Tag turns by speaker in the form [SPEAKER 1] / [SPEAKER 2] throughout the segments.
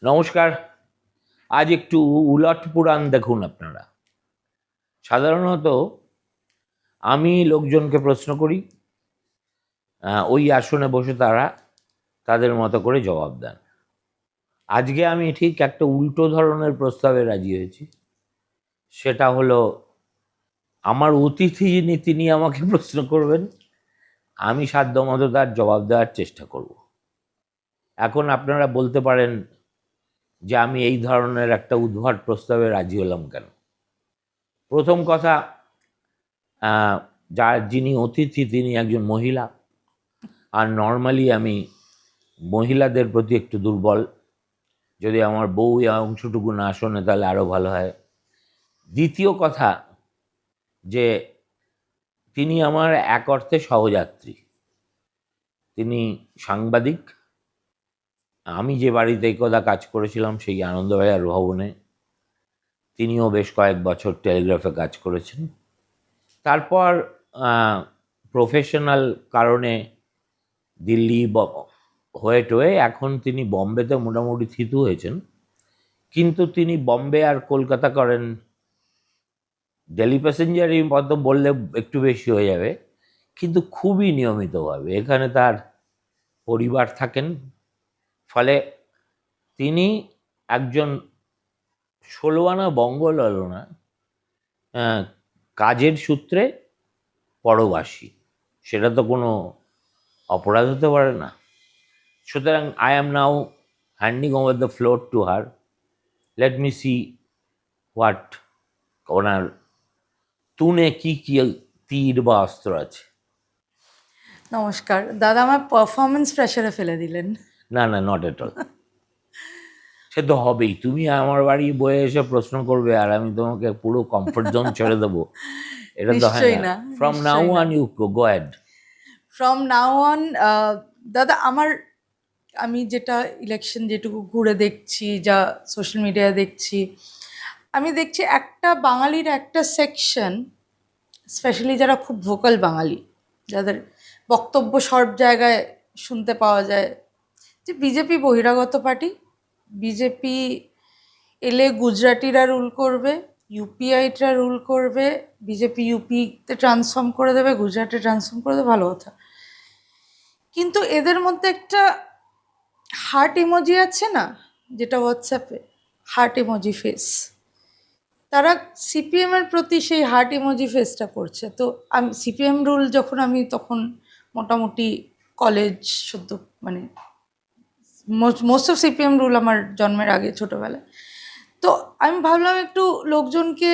[SPEAKER 1] নমস্কার। আজ একটু উলট পুরাণ দেখুন আপনারা। সাধারণত আমি লোকজনকে প্রশ্ন করি, ওই আসনে বসে তারা তাদের মতো করে জবাব দেন। আজকে আমি ঠিক একটা উল্টো ধরনের প্রস্তাবে রাজি হয়েছি। সেটা হলো, আমার অতিথি যিনি তিনি আমাকে প্রশ্ন করবেন, আমি সাধ্যমতো তার জবাব দেওয়ার চেষ্টা করব। এখন আপনারা বলতে পারেন যে আমি এই ধরনের একটা উদ্ভট প্রস্তাবে রাজি হলাম কেন। প্রথম কথা, যিনি অতিথি তিনি একজন মহিলা, আর নর্মালি আমি মহিলাদের প্রতি একটু দুর্বল। যদি আমার বউ এই অংশটুকু না শোনে তাহলে আরও ভালো হয়। দ্বিতীয় কথা, যে তিনি আমার এক অর্থে সহযাত্রী। তিনি সাংবাদিক। আমি যে বাড়িতে একদা কাজ করেছিলাম সেই আনন্দবাজার ভবনে তিনিও বেশ কয়েক বছর টেলিগ্রাফে কাজ করেছেন। তারপর প্রফেশনাল কারণে দিল্লি হয়ে এখন তিনি বম্বেতে মোটামুটি থিতু হয়েছেন। কিন্তু তিনি বম্বে আর কলকাতা করেন, ডেলি প্যাসেঞ্জারই মতো বললে একটু বেশি হয়ে যাবে, কিন্তু খুবই নিয়মিতভাবে এখানে তার পরিবার থাকেন। ফলে তিনি একজন 16 আনা বঙ্গললনা কাজের সূত্রে পরবাসী। সেটা তো কোনো অপরাধ হতে পারে না। সুতরাং I am now handing over the floor to her. Let me see what ওনার তুনে কি কি তীর বা অস্ত্র আছে।
[SPEAKER 2] নমস্কার দাদা, আমার পারফরমেন্স প্রেসারে ফেলে দিলেন।
[SPEAKER 1] না না, নট এট অল। সে তো হবেই। তুমি আমার বাড়ি বয়ে এসে প্রশ্ন করবে আর আমি তোমাকে পুরো কমফর্ট জোন ছেড়ে দেবো, এটা তো হয়
[SPEAKER 2] নিশ্চয়ই
[SPEAKER 1] না।
[SPEAKER 2] না,
[SPEAKER 1] ফ্রম নাও
[SPEAKER 2] নিশ্চয়ই না।
[SPEAKER 1] On you go ahead.
[SPEAKER 2] From now on দাদা, আমি যেটা ইলেকশন যেটুকু ঘুরে দেখছি, যা সোশ্যাল মিডিয়ায় দেখছি, আমি দেখছি একটা বাঙালির একটা সেকশন, স্পেশালি যারা খুব ভোকাল বাঙালি, যাদের বক্তব্য সব জায়গায় শুনতে পাওয়া যায়, যে বিজেপি বহিরাগত পার্টি, বিজেপি এলে গুজরাটিরা রুল করবে, ইউপিআইটা রুল করবে, বিজেপি ইউপিতে ট্রান্সফর্ম করে দেবে, গুজরাটে ট্রান্সফর্ম করে দেবে, ভালো কথা। কিন্তু এদের মধ্যে একটা হার্ট ইমোজি আছে না, যেটা হোয়াটসঅ্যাপে হার্ট ইমোজি ফেস, তারা সিপিএমের প্রতি সেই হার্ট ইমোজি ফেসটা করছে। তো আমি সিপিএম রুল যখন আমি তখন মোটামুটি কলেজ সদ্য, মানে মোস্ট অফ সিপিএম রুল আমার জন্মের আগে ছোটোবেলায়। তো আমি ভাবলাম একটু লোকজনকে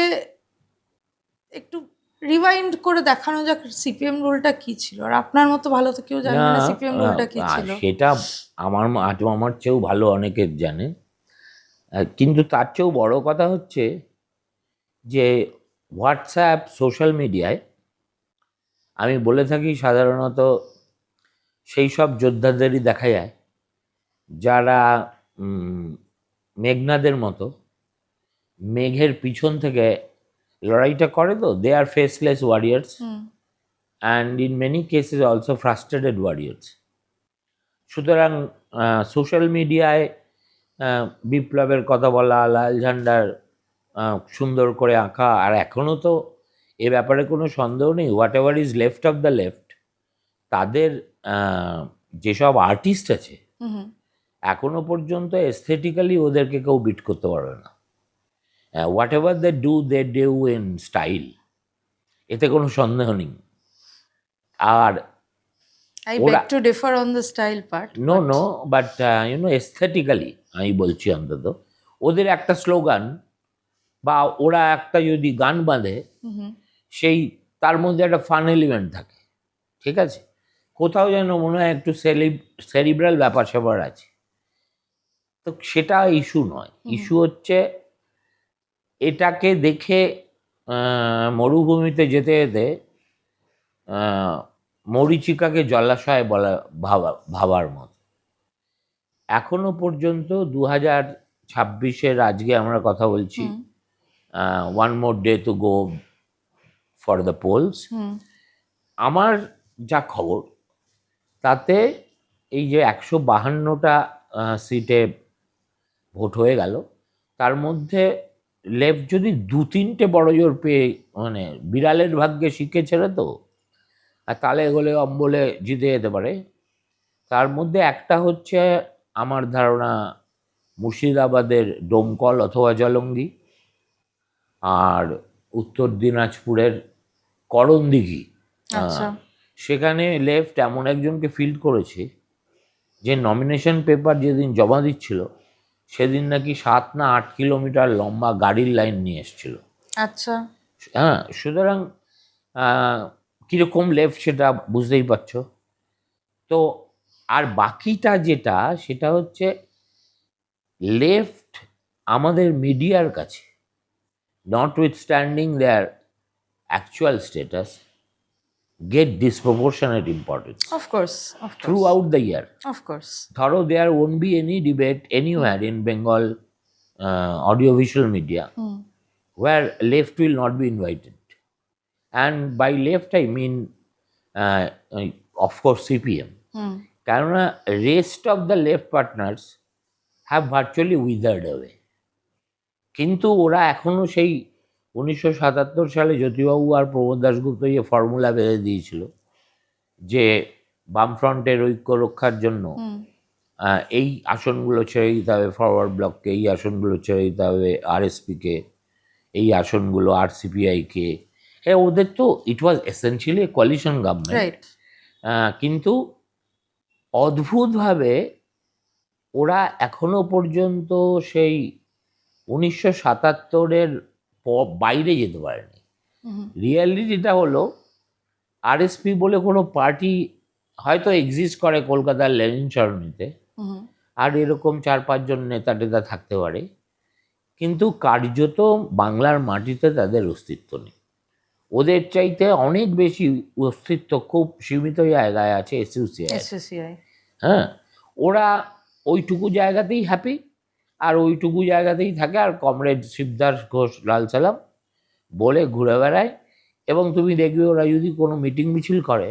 [SPEAKER 2] একটু রিওয়াইন্ড করে দেখানো যাক সিপিএম রুলটা কী ছিল। আর আপনার মতো ভালো তো কেউ জানবে
[SPEAKER 1] না,
[SPEAKER 2] না সিপিএম রুলটা কী ছিল।
[SPEAKER 1] সেটা আমার চেয়েও ভালো অনেকে জানে। কিন্তু তার চেয়েও বড় কথা হচ্ছে যে হোয়াটসঅ্যাপ সোশ্যাল মিডিয়ায় আমি বলে থাকি সাধারণত সেই সব যোদ্ধাদেরই দেখা যায় যারা মেঘনাদের মতো মেঘের পিছন থেকে লড়াইটা করে। তো they are faceless warriors and in many cases also frustrated warriors. সুতরাং সোশ্যাল মিডিয়ায় বিপ্লবের কথা বলা, লাল ঝান্ডার সুন্দর করে আঁকা, আর এখনও তো এ ব্যাপারে কোনো সন্দেহ নেই, what ever is left of the left, তাদের যেসব আর্টিস্ট আছে এখনো পর্যন্ত এস্থেটিক্যালি ওদেরকে কেউ বিট করতে পারবে না। Whatever they do in style, এতে কোনো সন্দেহ নেই। আর
[SPEAKER 2] I beg to differ on the style part.
[SPEAKER 1] No but aesthetically আমি বলছি, অন্তত ওদের একটা স্লোগান বা ওরা একটা যদি গান বাঁধে, সেই তার মধ্যে একটা ফান এলিমেন্ট থাকে, ঠিক আছে? কোথাও যেন মনে হয় একটু সেরিব্রাল ব্যাপার স্যাপার আছে। তো সেটা ইস্যু নয়। ইস্যু হচ্ছে এটাকে দেখে মরুভূমিতে যেতে যেতে মরীচিকাকে জলাশয় ভাবার মতো। এখনো পর্যন্ত 2026-এর আজকে আমরা কথা বলছি, one more day to go for the polls. আমার যা খবর তাতে এই যে 152টা সিটে ভোট হয়ে গেল, তার মধ্যে লেফট যদি 2-3টে বড় জোর পেয়ে, মানে বিড়ালের ভাগ্যে শিখে ছেড়ে তো, আর তালে গোলে অম্বলে জিতে যেতে পারে। তার মধ্যে একটা হচ্ছে আমার ধারণা মুর্শিদাবাদের ডোমকল অথবা জলঙ্গি, আর উত্তর দিনাজপুরের করণদিঘি।
[SPEAKER 2] আচ্ছা।
[SPEAKER 1] সেখানে লেফট এমন একজনকে ফিল্ড করেছে যে নমিনেশন পেপার যেদিন জমা দিচ্ছিল সেদিন নাকি 7 না 8 কিলোমিটার লম্বা গাড়ির লাইন নিয়ে এসছিল।
[SPEAKER 2] আচ্ছা।
[SPEAKER 1] হ্যাঁ, সুতরাং কীরকম লেফট সেটা বুঝতেই পারছো। তো আর বাকিটা যেটা, সেটা হচ্ছে লেফট আমাদের মিডিয়ার কাছে, notwithstanding their actual status, get disproportionate importance
[SPEAKER 2] Of course, of course.
[SPEAKER 1] throughout the year.
[SPEAKER 2] Of course.
[SPEAKER 1] ধরো there won't be any debate anywhere in Bengal audiovisual media where left will not be invited. And by left I mean of course CPM. কেননা rest of the left partners have virtually withered away. কিন্তু ওরা এখনো সেই 1977 সালে জ্যোতিবাবু আর প্রমোদ দাশগুপ্ত যে formula বেঁধে দিয়েছিল যে বামফ্রন্টের ঐক্য রক্ষার জন্য এই আসনগুলো ছেড়ে দিতে হবে ফরওয়ার্ড ব্লককে, এই আসনগুলো ছেড়ে দিতে হবে আরএসপিকে, এই আসনগুলো আরসিপিআইকে। হ্যাঁ, ওদের তো ইট ওয়াজ এসেনশিয়ালি কোয়ালিশন গভর্নমেন্ট।
[SPEAKER 2] Right.
[SPEAKER 1] কিন্তু অদ্ভুতভাবে ওরা এখনো পর্যন্ত সেই 1977-এর বাইরে যেতে পারেনি। রিয়ালিটিটা হলো আরএসপি বলে কোনো পার্টি হয়তো এক্সিস্ট করে কলকাতার লেনিন সরণিতে, আর এরকম 4-5 জন নেতা টেতা থাকতে পারে, কিন্তু কার্যত বাংলার মাটিতে তাদের অস্তিত্ব নেই। ওদের চাইতে অনেক বেশি অস্তিত্ব খুব সীমিত জায়গায় আছে এসইউসিআই। হ্যাঁ, ওরা ওইটুকু জায়গাতেই হ্যাপি, আর ওইটুকু জায়গাতেই থাকে, আর কমরেড শিবদাস ঘোষ লাল সালাম বলে ঘুরে বেড়ায়। এবং তুমি দেখবে ওরা যদি কোনো মিটিং মিছিল করে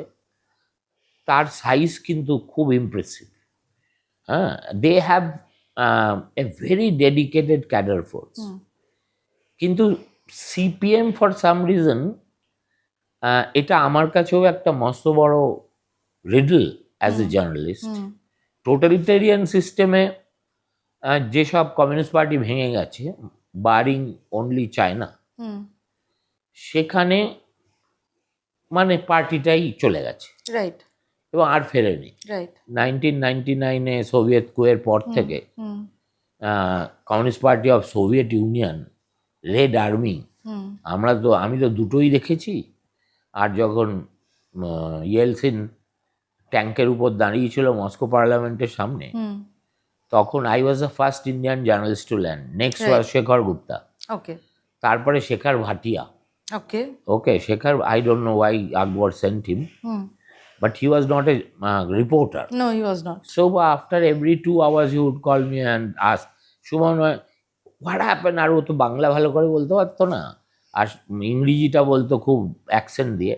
[SPEAKER 1] তার সাইজ কিন্তু খুব ইমপ্রেসিভ। হ্যাঁ, they have a very dedicated cadre force. কিন্তু সিপিএম ফর সাম রিজন, এটা আমার কাছেও একটা মস্ত বড় riddle as a journalist. Totalitarian সিস্টেমে যেসব কমিউনিস্ট পার্টি ভেঙে গেছে, বারিং অনলি চায়না, সেখানে মানে পার্টিটাই চলে গেছে,
[SPEAKER 2] রাইট,
[SPEAKER 1] এবং আর ফেরেনি।
[SPEAKER 2] রাইট।
[SPEAKER 1] 1999-এ সোভিয়েত কুয়ের পর থেকে communist party of Soviet union, red army, আমি তো দুটোই দেখেছি। আর যখন ইয়েলসিন ট্যাঙ্কের উপর দাঁড়িয়েছিল মস্কো পার্লামেন্টের সামনে, তখন I was the first Indian journalist to land. Next was Shekhar Gupta,
[SPEAKER 2] okay,
[SPEAKER 1] তারপরে Shekhar Bhatia. Okay, Shekhar, I don't know why Akbar sent him, but he was not a reporter.
[SPEAKER 2] No, he was not.
[SPEAKER 1] So after every 2 hours he would call me and ask, Shuman, what happened? আর ও তো বাংলা ভালো করে বলতে পারতো না, আর ইংরেজিটা বলতো খুব অ্যাকসেন্ট দিয়ে,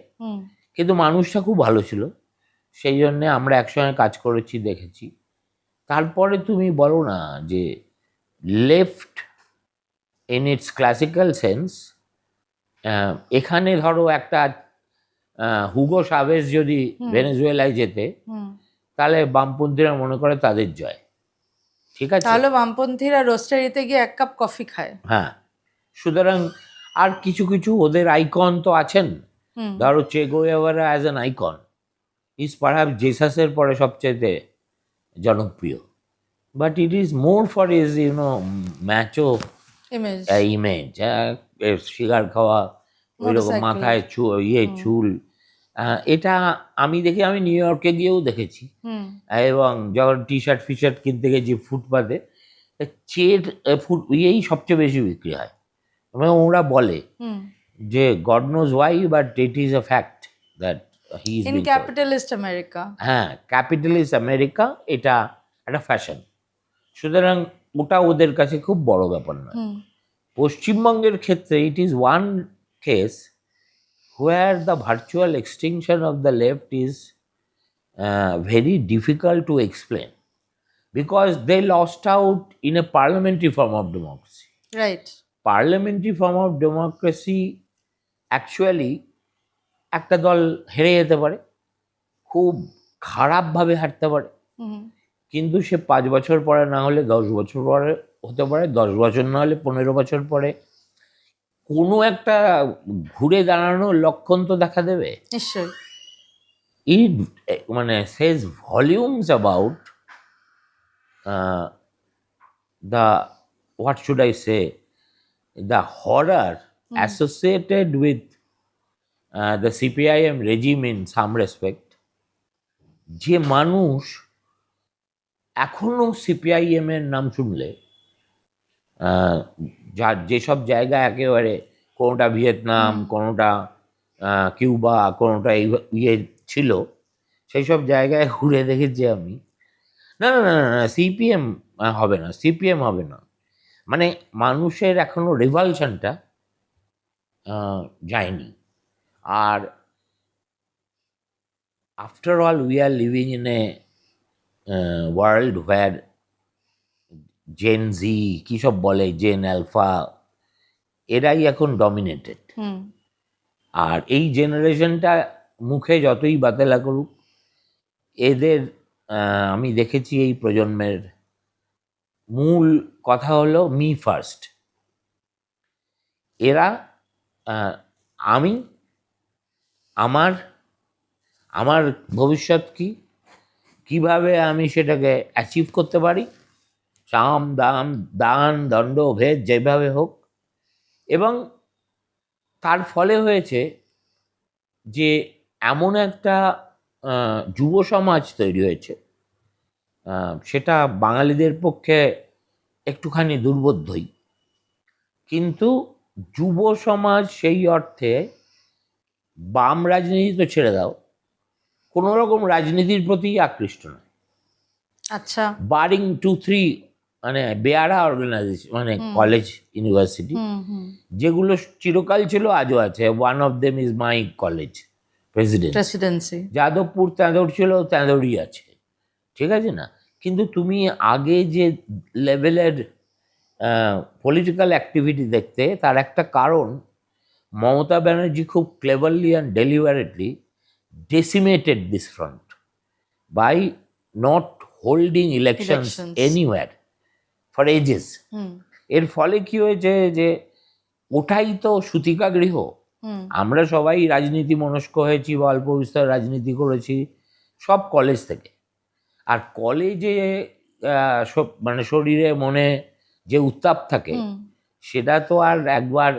[SPEAKER 1] কিন্তু মানুষটা খুব ভালো ছিল। সেই জন্যে আমরা একসঙ্গে কাজ করেছি, দেখেছি। তারপরে তুমি বলো না যে left in it's classical sense, এখানে ধরো একটা হুগো শাভেজ যদি ভেনেজুয়েলায় যেতে, তাহলে বামপন্থীরা মনে করে তাদের জয়। ঠিক আছে,
[SPEAKER 2] তাহলে বামপন্থীরা রোস্টারিতে গিয়ে 1 কাপ কফি খায়।
[SPEAKER 1] হ্যাঁ, সুতরাং আর কিছু কিছু ওদের আইকন তো আছেন। ধরো Che Guevara as an icon is perhaps জেসাসের পরে সবচেয়ে জনপ্রিয়, but it is more for is macho image. Cigar খাওয়া, ওইরকম মাথায় চুল, এটা আমি নিউ ইয়র্কে গিয়েও দেখেছি। এবং যখন টি শার্ট ফিশার্ট কিনতে গেছি ফুটপাতে, এই সবচেয়ে বেশি বিক্রি হয়। এবং ওরা বলে যে God knows why, but it is a fact that he is in
[SPEAKER 2] capitalist America.
[SPEAKER 1] হ্যাঁ, ক্যাপিটালিস্ট আমেরিকা এটা একটা ফ্যাশন, সুতরাং ওটা ওদের কাছে খুব বড় ব্যাপার নয়। পশ্চিমবঙ্গের ক্ষেত্রে it is one case where the virtual extinction of the left is very difficult to explain. because they lost out in a parliamentary form of democracy.
[SPEAKER 2] Right.
[SPEAKER 1] Parliamentary form of democracy actually একটা দল হেরে যেতে পারে, খুব খারাপভাবে হারতে পারে, কিন্তু সে 5 বছর পরে না হলে 10 বছর পরে হতে পারে, 10 বছর না হলে 15 বছর পরে কোনো একটা ঘুরে দাঁড়ানোর লক্ষণ তো দেখা দেবে।
[SPEAKER 2] নিশ্চয়ই।
[SPEAKER 1] It মানে says volumes about the, what should I say, the horror associated with the CPIM regime in some respect. যে মানুষ এখনো সিপিআইএম এর নাম শুনলে যার যেসব জায়গা একেবারে কোনোটা ভিয়েতনাম, কোনোটা কিউবা, কোনোটা ইয়ে ছিল, সেই সব জায়গায় ঘুরে দেখেছি আমি, না না না না সিপিএম হবে না, সিপিএম হবে না, মানে মানুষের এখনো রিভালশনটা যায়নি। আর after all we are living in a world where Gen Z কী সব বলে, জেন আলফা, এরাই এখন ডমিনেটেড। আর এই জেনারেশনটা মুখে যতই বাতেলা করুক, এদের আমি দেখেছি এই প্রজন্মের মূল কথা হলো মি ফার্স্ট। এরা আমি, আমার আমার ভবিষ্যৎ কি, কিভাবে আমি সেটাকে অ্যাচিভ করতে পারি, সাম দাম দান দণ্ড ভেদ যেভাবে হোক। এবং তার ফলে হয়েছে যে এমন একটা যুব সমাজ তৈরি হয়েছে, সেটা বাঙালিদের পক্ষে একটুখানি দুর্বোধ্যই, কিন্তু যুব সমাজ সেই অর্থে বাম রাজনীতি তো ছেড়ে দাও, কোনো রকম রাজনীতির প্রতি আকৃষ্ট নয়।
[SPEAKER 2] আচ্ছা।
[SPEAKER 1] বারিং 2-3 মানে বেয়ারা অর্গানাইজেশন, মানে কলেজ ইউনিভার্সিটি যেগুলো চিরকাল ছিল, আজও আছে। One of them is my college, Presidency. Jadavpur তেঁদুর ছিল, তেঁদুরই আছে, ঠিক আছে না? কিন্তু তুমি আগে যে লেভেলের পলিটিক্যাল অ্যাক্টিভিটি দেখতে, তার একটা কারণ মমতা ব্যানার্জি খুব Cleverly and deliberately decimated this front by not holding elections anywhere for ages. এর ফলে কি হয়েছে যে ওটাই তো সূতিকা গৃহ। আমরা সবাই রাজনীতি মনস্ক হয়েছি বা অল্প বিস্তর রাজনীতি করেছি, সব কলেজ থেকে। আর কলেজে মানে শরীরে মনে যে উত্তাপ থাকে, সেটা তো আর একবার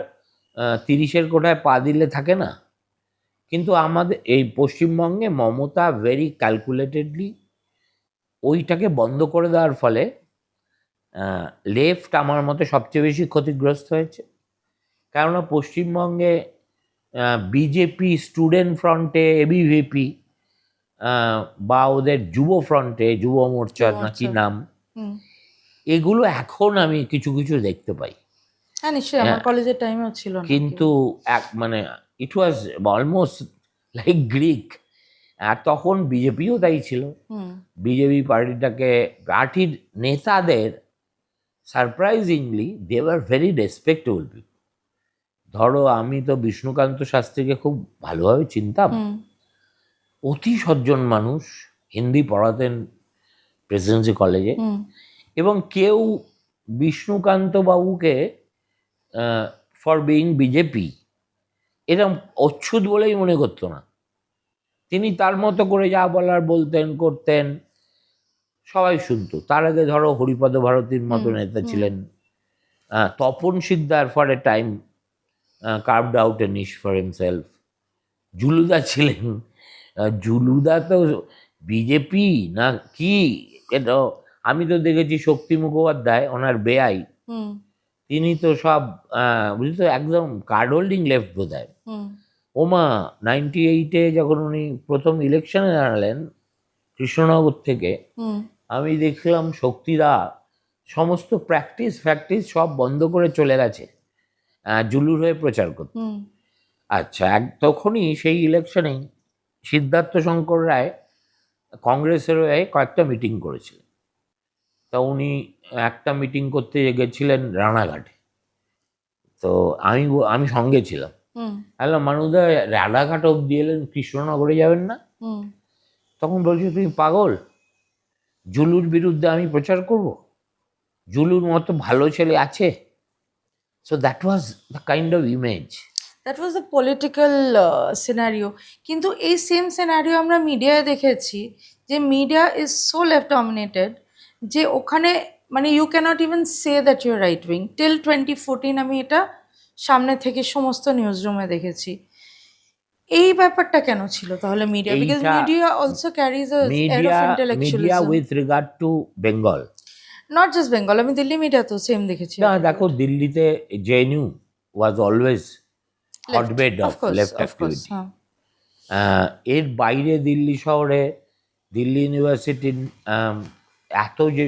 [SPEAKER 1] 30-এর কোঠায় পা দিলে থাকে না। কিন্তু আমাদের এই পশ্চিমবঙ্গে মমতা ভেরি ক্যালকুলেটেডলি ওইটাকে বন্ধ করে দেওয়ার ফলে লেফট আমার মতে সবচেয়ে বেশি ক্ষতিগ্রস্ত হয়েছে। কেননা পশ্চিমবঙ্গে বিজেপি স্টুডেন্ট ফ্রন্টে, এবিভিপি বা ওদের যুব ফ্রন্টে, যুব মোর্চা না কি নাম, এগুলো এখন আমি কিছু কিছু দেখতে পাই।
[SPEAKER 2] হ্যাঁ নিশ্চয়ই, আমার কলেজের টাইমেও ছিল না,
[SPEAKER 1] কিন্তু মানে it was almost like Greek. আর তখন বিজেপিও তাই ছিল। বিজেপি পার্টির নেতাদের surprisingly they were very respectable people. ধরো আমি তো বিষ্ণুকান্ত শাস্ত্রীকে খুব ভালোভাবে চিনতাম, অতি সজ্জন মানুষ, হিন্দি পড়াতেন প্রেসিডেন্সি কলেজে, এবং কেউ বিষ্ণুকান্ত বাবুকে ফর বিইং বিজেপি এরকম অচ্ছুত বলেই মনে করতো না। তিনি তার মতো করে যা বলার বলতেন, করতেন, সবাই শুনতো। তার আগে ধরো হরিপদ ভারতীর মতো নেতা ছিলেন, Tapan Sikdar for a time carved out a niche for himself, জুলুদা ছিলেন। জুলুদা তো বিজেপি না কি, এটা আমি তো দেখেছি শক্তি মুখোপাধ্যায়, ওনার বেআই, তিনি তো সব বুঝলি তো একদম কার্ড হোল্ডিং লেফট বোধহয়। ওমা 98-এ যখন উনি প্রথম ইলেকশনে দাঁড়ালেন কৃষ্ণনগর থেকে, আমি দেখলাম শক্তিদা সমস্ত ফ্যাক্টিস সব বন্ধ করে চলে গেছে জুলুর হয়ে প্রচার করতে। আচ্ছা, তখনই সেই ইলেকশনেই সিদ্ধার্থ শঙ্কর রায় কংগ্রেসের হয়ে কয়েকটা মিটিং করেছিলেন। তা উনি একটা মিটিং করতে গেছিলেন রানাঘাটে। তো আমি সঙ্গে ছিলাম। হ্যালো মানুদা, রানাঘাট অব্দি এলেন, কৃষ্ণনগরে যাবেন না? তখন বলছি তুমি পাগল, জুলুর বিরুদ্ধে আমি প্রচার করব? জুলুর মতো ভালো ছেলে আছে? So that was the kind of image.
[SPEAKER 2] That was the political scenario. কিন্তু এই সেম সিনারিও আমরা মিডিয়ায় দেখেছি, যে media is so left dominated যে ওখানে মানে you cannot even say that you right wing. Till 2014 আমি এটা সামনে থেকে সমস্ত নিউজ রুমে দেখেছি। এই ব্যাপারটা কেন ছিল তাহলে মিডিয়া? বিকজ
[SPEAKER 1] এইটা
[SPEAKER 2] media also carries a air
[SPEAKER 1] media
[SPEAKER 2] of
[SPEAKER 1] media
[SPEAKER 2] intellectualism.
[SPEAKER 1] With regard to Bengal.
[SPEAKER 2] Not just Bengal, আমি দিল্লি মিডিয়া তো সেম দেখেছি।
[SPEAKER 1] না দেখো, দিল্লিতে JNU was always hotbed of left activity. এর বাইরে দিল্লি শহরে, দিল্লি ইউনিভার্সিটির এত যে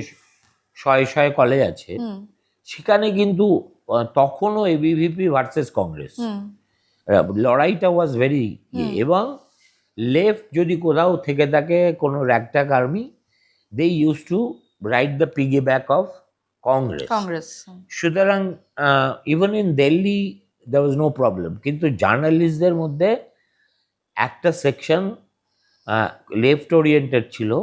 [SPEAKER 1] শয়ে শয়ে কলেজ আছে, সেখানে কিন্তু তখনও এবিভিপি ভার্সেস কংগ্রেস লড়াইটা ওয়াজ ভেরি এবং লেফট যদি কোথাও থেকে থাকে কোনো ragtag army, they use to ride the piggyback of Congress. সুতরাং even in Delhi there was no problem. কিন্তু জার্নালিস্টদের মধ্যে একটা সেকশন লেফট ওরিয়েন্টেড ছিল।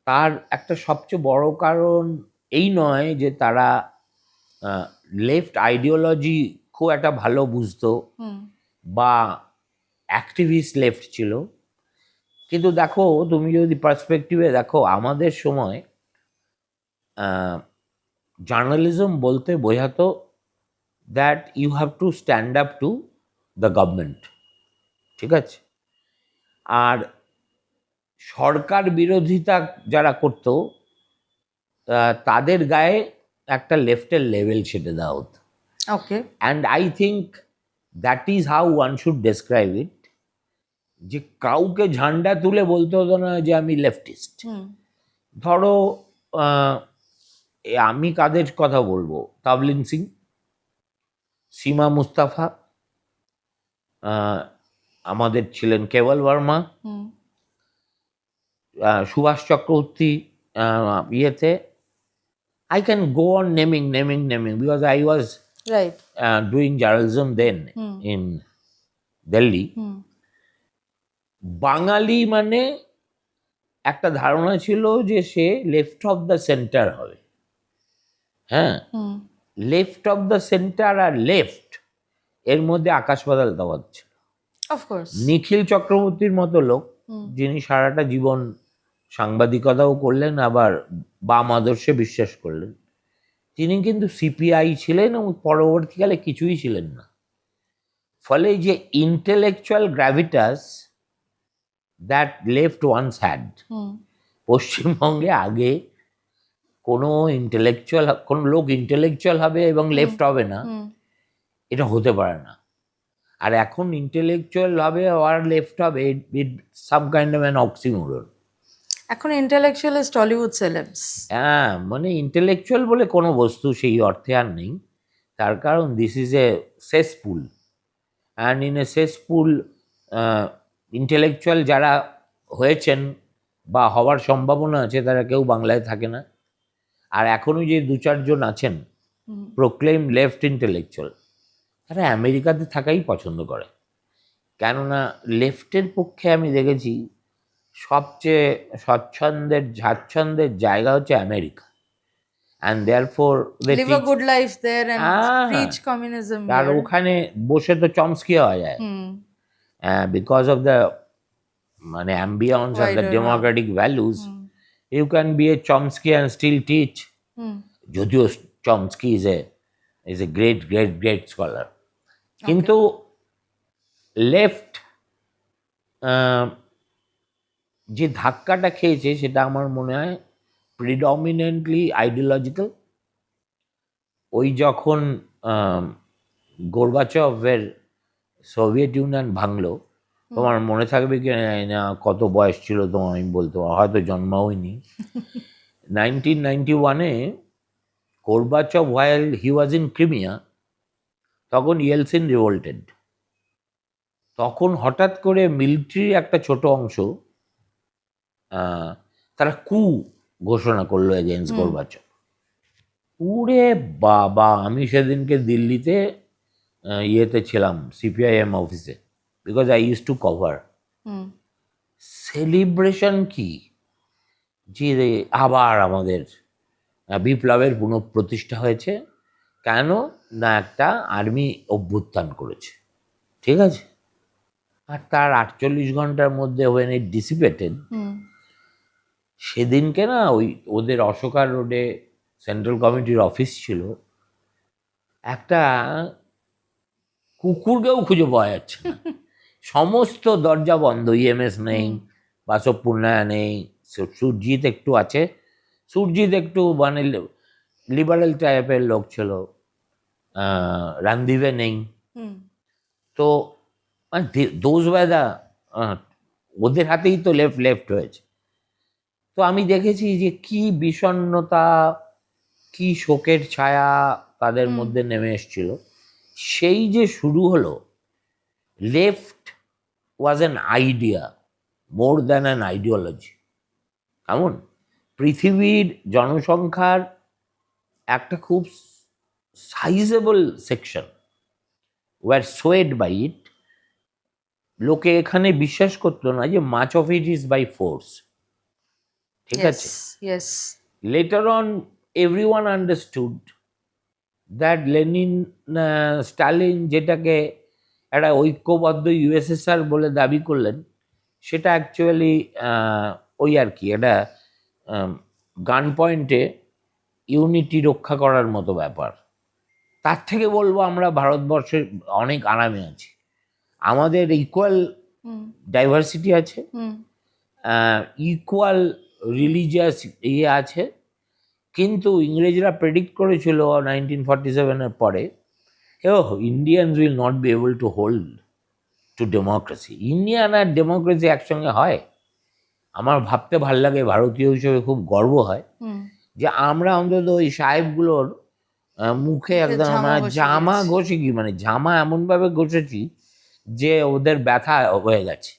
[SPEAKER 1] তার একটা সবচেয়ে বড় কারণ এই নয় যে তারা লেফট আইডিওলজি খুব একটা ভালো বুঝতো বা অ্যাক্টিভিস্ট লেফট ছিল। কিন্তু দেখো, তুমি যদি পার্সপেক্টিভে দেখো, আমাদের সময় জার্নালিজম বলতে বোঝাতো that you have to stand up to the government, ঠিক আছে? আর সরকার বিরোধিতা যারা করতো তাদের গায়ে একটা লেফটের লেভেল ছেটে দেওয়া হতো।
[SPEAKER 2] Okay.
[SPEAKER 1] And I think that is how one should describe it, যে কাউকে ঝান্ডা তুলে বলতে হতো না যে আমি লেফটিস্ট। ধরো আমি কাদের কথা বলবো, তাবলিন সিং, সীমা মুস্তাফা, আমাদের ছিলেন কেবল বর্মা, সুভাষ চক্রবর্তী, ইয়েতে I can go on naming because I was
[SPEAKER 2] right
[SPEAKER 1] doing journalism then in Delhi. বাঙালি মানে একটা ধারণা ছিল যে সে লেফট অফ দ্য সেন্টার হবে। হ্যাঁ, লেফট অফ দ্য সেন্টার আর লেফট এর মধ্যে আকাশ পাতাল তফাৎ ছিল।
[SPEAKER 2] অফকোর্স
[SPEAKER 1] নিখিল চক্রবর্তীর মতো লোক, যিনি সারাটা জীবন সাংবাদিকতাও করলেন আবার বাম আদর্শে বিশ্বাস করলেন, তিনি কিন্তু সিপিআই ছিলেন এবং পরবর্তীকালে কিছুই ছিলেন না। ফলে যে intellectual gravitas that left once had, পশ্চিমবঙ্গে আগে কোনো লোক ইন্টেলেকচুয়াল হবে এবং লেফট হবে না, এটা হতে পারে না। আর এখন ইন্টেলেকচুয়াল হবে আর লেফট হবে, it some kind of an oxymoron.
[SPEAKER 2] এখন ইন্টেলেকচুয়ালিস্ট টলিউড সেলেবস।
[SPEAKER 1] হ্যাঁ, মানে ইন্টেলেকচুয়াল বলে কোনো বস্তু সেই অর্থে আর নেই। তার কারণ this is a cesspool, and in a cesspool intellectual যারা হয়েছেন বা হওয়ার সম্ভাবনা আছে তারা কেউ বাংলায় থাকে না। আর এখনও যে দু চারজন আছেন প্রোক্লেম লেফট ইন্টেলেকচুয়াল, তারা আমেরিকাতে থাকাই পছন্দ করে। কেননা লেফটের পক্ষে আমি দেখেছি সবচেয়ে স্বাচ্ছন্দ্যের জায়গা হচ্ছে America, and therefore they
[SPEAKER 2] live a good life there and preach communism
[SPEAKER 1] আর ওখানে বসে তো চমস্কি হওয়া যায় বিকজ অফ দ্য মানে ambience and the democratic values. You can be a Chomsky and still teach. যদিও Chomsky is a great scholar. কিন্তু left যে ধাক্কাটা খেয়েছে সেটা আমার মনে হয় প্রিডমিনেন্টলি আইডিওলজিক্যাল। ওই যখন গোরবাচভের সোভিয়েত ইউনিয়ন ভাঙলো, তোমার মনে থাকবে কি না, কত বয়স ছিল তোমার আমি বলতে পারবো, হয়তো জন্ম হয়নি। 1991-এ গোরবাচভ while he was in Crimea, তখন ইয়েলসিন রিভোল্টেড। তখন হঠাৎ করে মিলিটারির একটা ছোট অংশ তারা ঘোষণা করলো এগেইনস্ট গোরবাচভ। উরে বাবা, আমি সেদিনকে দিল্লিতে ইয়েতে ছিলাম, সিপিআইএম অফিসে, because I used to cover.
[SPEAKER 2] Hmm
[SPEAKER 1] celebration কি, যে আবার আমাদের বিপ্লবের পুনঃপ্রতিষ্ঠা হয়েছে। কেন না, একটা আর্মি অভ্যুত্থান করেছে, ঠিক আছে, আর তার 48 ঘন্টার মধ্যে ওয়েন ইট ডিসিপেটেড,
[SPEAKER 2] হুম
[SPEAKER 1] সেদিনকে না ওই ওদের অশোকা রোডে সেন্ট্রাল কমিটির অফিস ছিল, একটা কুকুরকেও খুঁজে পাওয়া যাচ্ছে না। সমস্ত দরজা বন্ধ, ইএমএস নেই, বাসব পূর্ণায়া নেই, সুরজিৎ একটু আছে, সুরজিৎ একটু মানে লিবারেল টাইপের লোক ছিল, রানদিভে নেই।
[SPEAKER 2] হুম
[SPEAKER 1] তো দোজ ওয়ার দ্য, ওদের হাতেই তো লেফট হয়েছে। তো আমি দেখেছি যে কি বিষণ্ণতা, কি শোকের ছায়া তাদের মধ্যে নেমে এসেছিল। সেই যে শুরু হলো, left was an idea more than an ideology. কেমন, পৃথিবীর জনসংখ্যার একটা খুব sizeable section were swayed by it. লোকে এখানে বিশ্বাস করতো না যে much of it is by force, ঠিক আছে।
[SPEAKER 2] Yes
[SPEAKER 1] Later on, everyone understood that Lenin, Stalin যেটাকে একটা ঐক্যবদ্ধ ইউএসএসআর বলে দাবি করলেন, সেটা অ্যাকচুয়ালি ওই আর কি একটা গান পয়েন্টে ইউনিটি রক্ষা করার মতো ব্যাপার। তার থেকে বলবো আমরা ভারতবর্ষে অনেক আরামে আছি, আমাদের ইকুয়াল ডাইভার্সিটি আছে,
[SPEAKER 2] হুম
[SPEAKER 1] ইকুয়াল রিলিজিয়াস ইয়ে আছে। কিন্তু ইংরেজরা প্রেডিক্ট করেছিল 1947-এর পরে, Indians will not be able to hold to democracy. Indian আর ডেমোক্রেসি একসঙ্গে হয়? আমার ভাবতে ভাল লাগে, ভারতীয় হিসেবে খুব গর্ব হয়
[SPEAKER 2] হুম
[SPEAKER 1] যে আমরা অন্তত ওই সাহেবগুলোর মুখে একদম
[SPEAKER 2] ঝামা
[SPEAKER 1] আমরা
[SPEAKER 2] ঘষে
[SPEAKER 1] জামা
[SPEAKER 2] দিয়েছি।
[SPEAKER 1] ঘষে কি, মানে জামা এমনভাবে ঘষেছি যে ওদের ব্যথা হয়ে গেছে।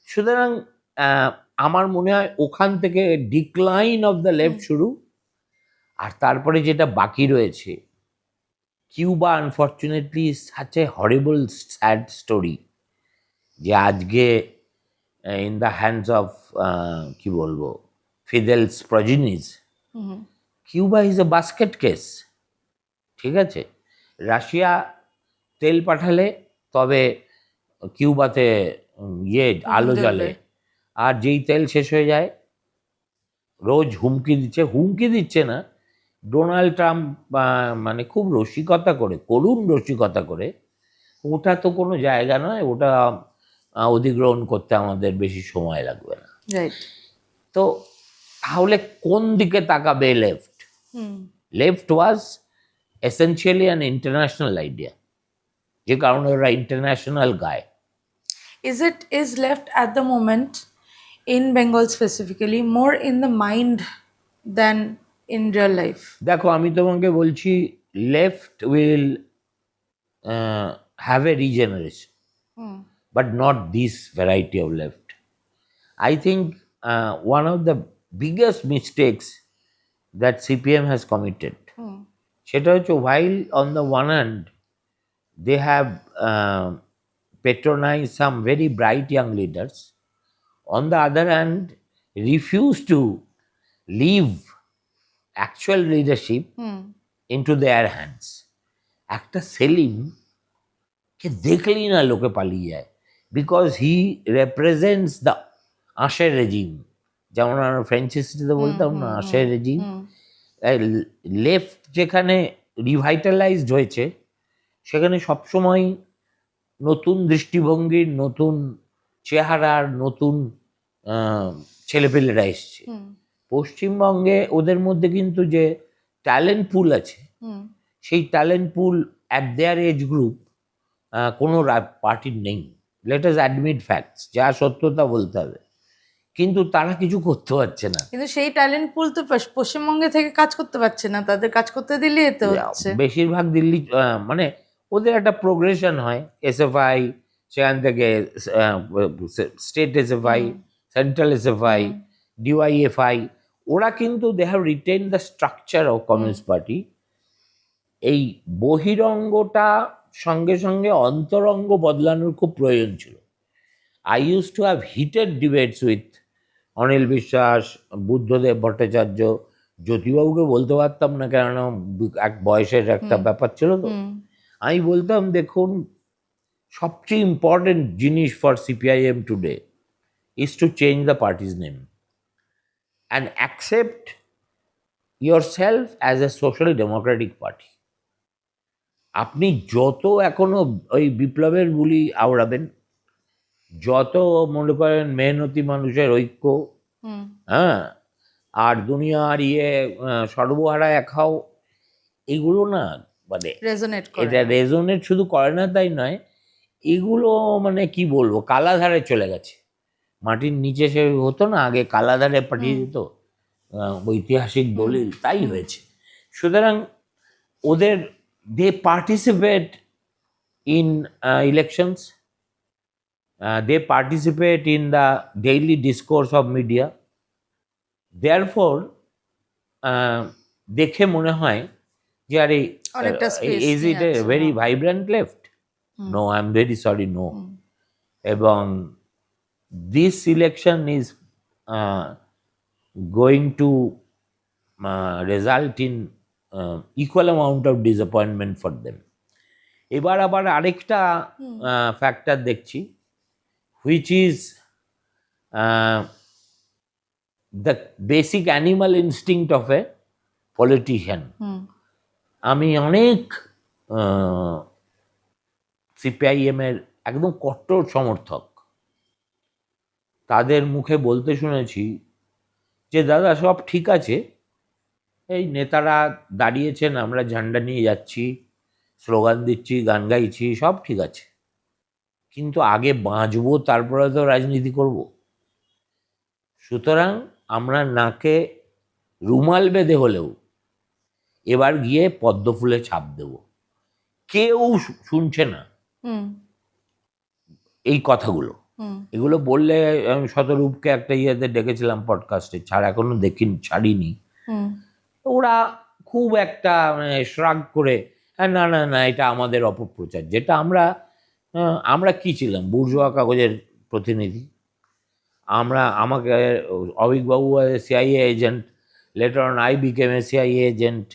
[SPEAKER 1] সুতরাং আমার মনে হয় ওখান থেকে ডিক্লাইন অফ দ্য লেফট শুরু। আর তারপরে যেটা বাকি রয়েছে, Cuba unfortunately such a horrible sad story, যে আজকে ইন দ্য হ্যান্ডস অফ কি বলবো Fidel's progenies,
[SPEAKER 2] hmm
[SPEAKER 1] Cuba is a basket case, ঠিক আছে। রাশিয়া তেল পাঠালে তবে কিউবাতে ইয়ে আলো জ্বলে, আর যেই তেল শেষ হয়ে যায় রোজ হুমকি দিচ্ছে না ডোনাল্ড ট্রাম্প, মানে খুব রসিকতা করে, করুণ রসিকতা করে, ওটা তো কোনো জায়গা নয়, ওটা অধিগ্রহণ করতে আমাদের বেশি সময় লাগবে না।
[SPEAKER 2] রাইট
[SPEAKER 1] তো তাহলে কোন দিকে তাকাবে left?
[SPEAKER 2] Hmm
[SPEAKER 1] left was essentially an international idea, যে কারণে ওরা ইন্টারন্যাশনাল গায়।
[SPEAKER 2] is left at the moment in Bengal specifically more in the mind than in real life?
[SPEAKER 1] দেখো আমি তোমাকে বলছি, left will have a regeneration,
[SPEAKER 2] hmm
[SPEAKER 1] but not this variety of left. I think one of the biggest mistakes that CPM has committed,
[SPEAKER 2] হুম
[SPEAKER 1] সেটা হচ্ছে while on the one hand they have patronized some very bright young leaders, on the other hand refuse to leave actual leadership
[SPEAKER 2] hmm
[SPEAKER 1] into their hands. একটা সেলিম কে দেখলেই না লোকে পালিয়ে যায়, because he represents the Assad regime, যেমন আমরা French হিস্ট্রিতে বলতাম না আশের রেজিম। লেফট যেখানে রিভাইটালাইজড হয়েছে, সেখানে সবসময় নতুন দৃষ্টিভঙ্গির, নতুন চেহারার, নতুন ছেলেপেলেরা এসছে। পশ্চিমবঙ্গে ওদের মধ্যে কিন্তু যে ট্যালেন্ট পুল আছে, সেই talent pool at their age group কোনো পার্টির নেই। লেট আস অ্যাডমিট ফ্যাক্টস, যা সত্যতা বলতে হবে, কিন্তু তারা কিছু করতে পারছে না।
[SPEAKER 2] কিন্তু সেই ট্যালেন্ট পুল তো পশ্চিমবঙ্গে থেকে কাজ করতে পারছে না, তাদের কাজ করতে দিলে তো হচ্ছে।
[SPEAKER 1] বেশিরভাগ দিল্লি, মানে ওদের একটা প্রোগ্রেশন হয়, এসএফআই, সেখান থেকে state SFI, central SFI, DYFI, ওরা কিন্তু they have retained the structure of communist party. এই বহিরঙ্গটা সঙ্গে সঙ্গে অন্তরঙ্গ বদলানোর খুব প্রয়োজন ছিল। I used to have heated debates with Anil Biswas, Buddhadeb Bhattacharya. জ্যোতিবাবুকে বলতে পারতাম না, কেননা এক বয়সের একটা ব্যাপার ছিল তো। আমি বলতাম, দেখুন, সবচেয়ে ইম্পর্টেন্ট জিনিস for CPIM today is to change the parties name and accept yourself as a social democratic party. আপনি যত এখনো ওই বিপ্লবের বুলি আওড়াবেন, যত মনে করেন মেহনতি মানুষের ঐক্য, হ্যাঁ, আর দুনিয়ার সর্বহারা একাও, এগুলো না মানে এটা রেজোনেট শুধু করে না তাই নয়, এগুলো মানে কি বলবো, কালাধারে চলে গেছে। মাটির নিচে সে হতো না আগে, কালাধারে পাঠিয়ে দিত ঐতিহাসিক দলিল, তাই হয়েছে। সুতরাং ওদের they participate in elections, they participate in the daily discourse of media. Therefore দেখে মনে হয় যে আরে is it a very vibrant left? No, I am very sorry, no. এবং this election is going to result in equal amount of disappointment for them. এবার আবার আরেকটা factor দেখছি, which is the basic animal instinct of a politician. আমি অনেক CPIM এর একদম কট্টর সমর্থক, তাদের মুখে বলতে শুনেছি যে দাদা সব ঠিক আছে, এই নেতারা দাঁড়িয়েছেন, আমরা ঝান্ডা নিয়ে যাচ্ছি, স্লোগান দিচ্ছি, গান গাইছি, সব ঠিক আছে, কিন্তু আগে বাঁচবো তারপরে তো রাজনীতি করব। সুতরাং আমরা নাকে রুমাল বেঁধে হলেও এবার গিয়ে পদ্ম ফুলে ছাপ দেব। কেউ শুনছে না এই কথাগুলো। এগুলো বললে, আমি শতরূপকে একটা ইয়েতে ডেকেছিলাম পডকাস্টে, এখনো ছাড়িনি। ওরা খুব একটা মানে শ্রাগ করে, না না না, এটা আমাদের অপপ্রচার। যেটা আমরা কি ছিলাম, বুর্জোয়া কাগজের প্রতিনিধি। আমাকে অভিকবাবু CIA agent, later on I became a CIA agent,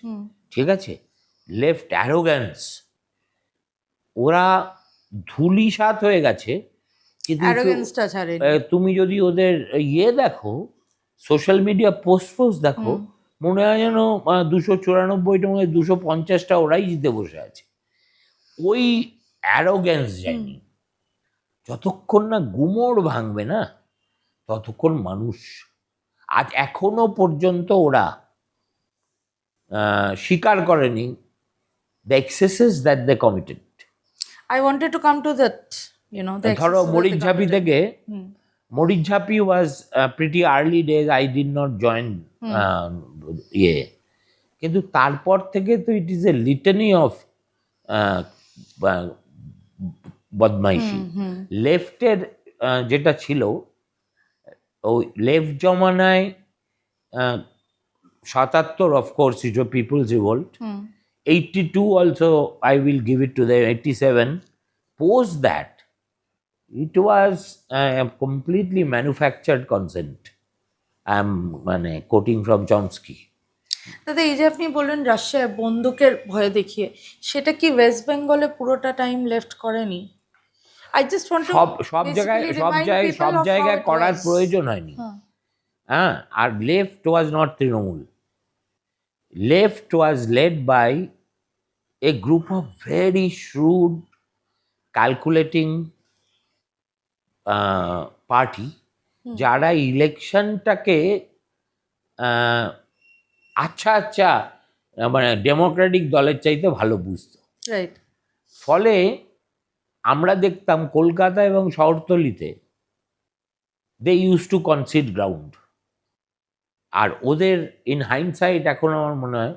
[SPEAKER 1] ঠিক আছে। লেফট অ্যারোগ্যান্স, ওরা ধুলিসাৎ হয়ে গেছে। তুমি যদি ওদের দেখো, সোশ্যাল মিডিয়া পোস্ট দেখো, মনে হয় যেন 294টার মধ্যে 250টা ওরাই জিতে বসে আছে। ওই অ্যারোগ্যান্স যায়নি। যতক্ষণ না গুমোড় ভাঙবে না, ততক্ষণ মানুষ, আজ এখনো পর্যন্ত ওরা স্বীকার করেনি the excesses that they committed.
[SPEAKER 2] I wanted to come to that.
[SPEAKER 1] ধরো মরিচঝাপি থেকে, Marichjhapi was pretty early days, I did not join কিন্তু তারপর থেকে তো it is a litany of বদমাইশি। লেফটের যেটা ছিল, ওই লেফট জমানায় 77 of course it was people's revolt, 82 also I will give it to them, 87. Post that it was a completely manufactured consent. I am quoting from Chomsky.
[SPEAKER 2] দাদা, এই যে আপনি বললেন রাশিয়ায় বন্দুকের ভয় দেখিয়ে, সেটা কি ওয়েস্ট বেঙ্গলে পুরোটা টাইম লেফট করেনি? I just want to
[SPEAKER 1] সব জায়গায় করার প্রয়োজন হয়নি। হ্যাঁ, আর left was not Trinamool. Left was led by a group of very shrewd, calculating party, যারা ইলেকশনটাকে আচ্ছা মানে ডেমোক্রেটিক দলের চাইতে ভালো বুঝতো। ফলে আমরা দেখতাম কলকাতা এবং শহরতলিতে they use to concede ground. আর ওদের ইন হাইন্ডসাইট এখন আমার মনে হয়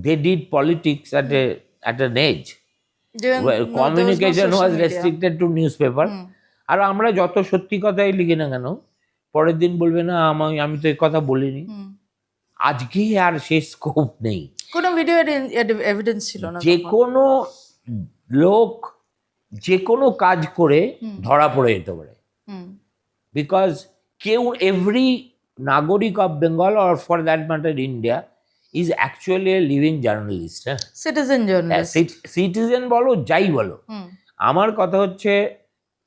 [SPEAKER 1] they did politics at an age where communication was restricted to newspaper. আর আমরা যত সত্যি কথাই লিখি না কেন, পরের দিন বলবে না আমি তো এই কথা বলিনি।
[SPEAKER 2] হুম।
[SPEAKER 1] আজকে আর সে স্কোপ নেই।
[SPEAKER 2] কোনো ভিডিও এভিডেন্স ছিল না
[SPEAKER 1] যে
[SPEAKER 2] তখন।
[SPEAKER 1] কোনো লোক যে কোনো কাজ করে ধরা পড়ে যেতে পারে,
[SPEAKER 2] হুম
[SPEAKER 1] বিকজ কেউ এভরি নাগরিক of Bengal or for that matter India is actually a living journalist. হ্যাঁ,
[SPEAKER 2] সিটিজেন জার্নালিস্ট।
[SPEAKER 1] সিটিজেন বলো যাই বলো।
[SPEAKER 2] হুম
[SPEAKER 1] আমার কথা হচ্ছে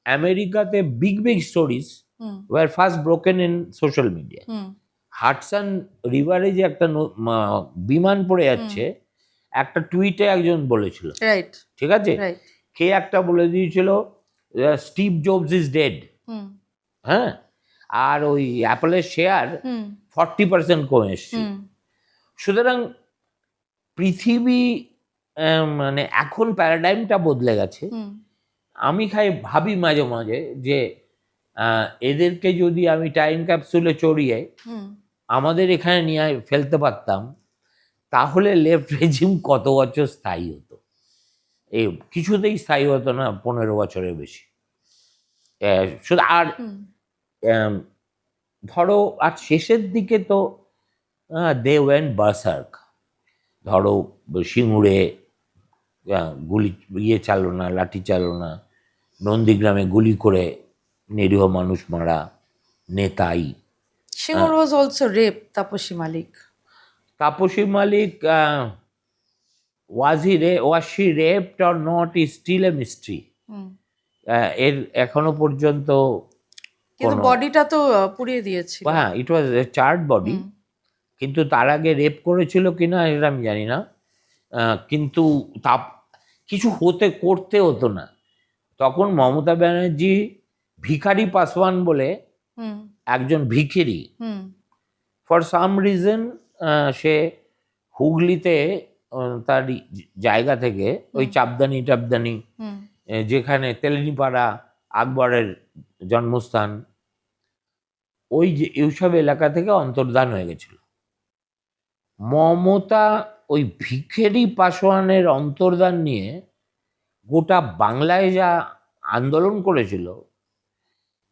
[SPEAKER 1] আমেরিকাতে big big stories
[SPEAKER 2] hmm
[SPEAKER 1] were first broken in social media.
[SPEAKER 2] Hmm
[SPEAKER 1] Hudson রিভারে যে একটা বিমান পড়ে যাচ্ছে, একটা টুইটে একজন বলেছিল,
[SPEAKER 2] রাইট
[SPEAKER 1] ঠিক আছে,
[SPEAKER 2] রাইট।
[SPEAKER 1] কে একটা বলে দিয়েছিল স্টিভ জবস ইজ ডেড।
[SPEAKER 2] হুম
[SPEAKER 1] হ্যাঁ, আর ওই অ্যাপলের শেয়ার
[SPEAKER 2] হুম
[SPEAKER 1] 40% কমে এসছে।
[SPEAKER 2] হুম
[SPEAKER 1] সুতরাং পৃথিবী মানে এখন প্যারাডাইমটা বদলে গেছে।
[SPEAKER 2] হুম
[SPEAKER 1] আমি ভাবি মাঝে মাঝে যে এদেরকে যদি আমি টাইম ক্যাপসুলে চড়িয়ে
[SPEAKER 2] হুম
[SPEAKER 1] আমাদের এখানে নিয়ে ফেলতে পারতাম, তাহলে লেফট রেজিম কত বছর স্থায়ী হতো। এই কিছুতেই স্থায়ী হতো না 15 বছরের বেশি। শুধু আর
[SPEAKER 2] হুম
[SPEAKER 1] ধরো আর শেষের দিকে তো দে ওয়েন্ট বার্সার্ক। ধরো সিঙ্গুরে গুলি চাললো না, লাঠি চাললো না, নন্দীগ্রামে গুলি করে নিরীহ মানুষ মারা, Netai.
[SPEAKER 2] Singur was also rape Tapasi Malik.
[SPEAKER 1] Tapasi Malik was she raped or not is still a mystery.
[SPEAKER 2] Hmm
[SPEAKER 1] এর এখনো পর্যন্ত
[SPEAKER 2] কিন্তু
[SPEAKER 1] কোনো-
[SPEAKER 2] বডিটা তো পুড়িয়ে দিয়েছিল।
[SPEAKER 1] হ্যাঁ, ইট ওয়াজ এ চার্ড বডি,
[SPEAKER 2] হুম
[SPEAKER 1] কিন্তু তার আগে রেপ করেছিল কিনা এটা আমি জানি না। কিন্তু তা কিছু করতে হতো না। তখন মমতা ব্যানার্জি ভিখারি পাসওয়ান বলে
[SPEAKER 2] হুম
[SPEAKER 1] একজন ভিখিরি,
[SPEAKER 2] হুম
[SPEAKER 1] ফর সাম রিজন সে হুগলিতে তার জায়গা থেকে ওই চাপদানি
[SPEAKER 2] হুম
[SPEAKER 1] যেখানে তেলেনিপাড়া আকবরের জন্মস্থান, ওই যে এইসব এলাকা থেকে অন্তর্ধান হয়ে গেছিল। মমতা ওই ভিখেরি পাসওয়ানের অন্তর্ধান নিয়ে গোটা বাংলায় যা আন্দোলন করেছিল,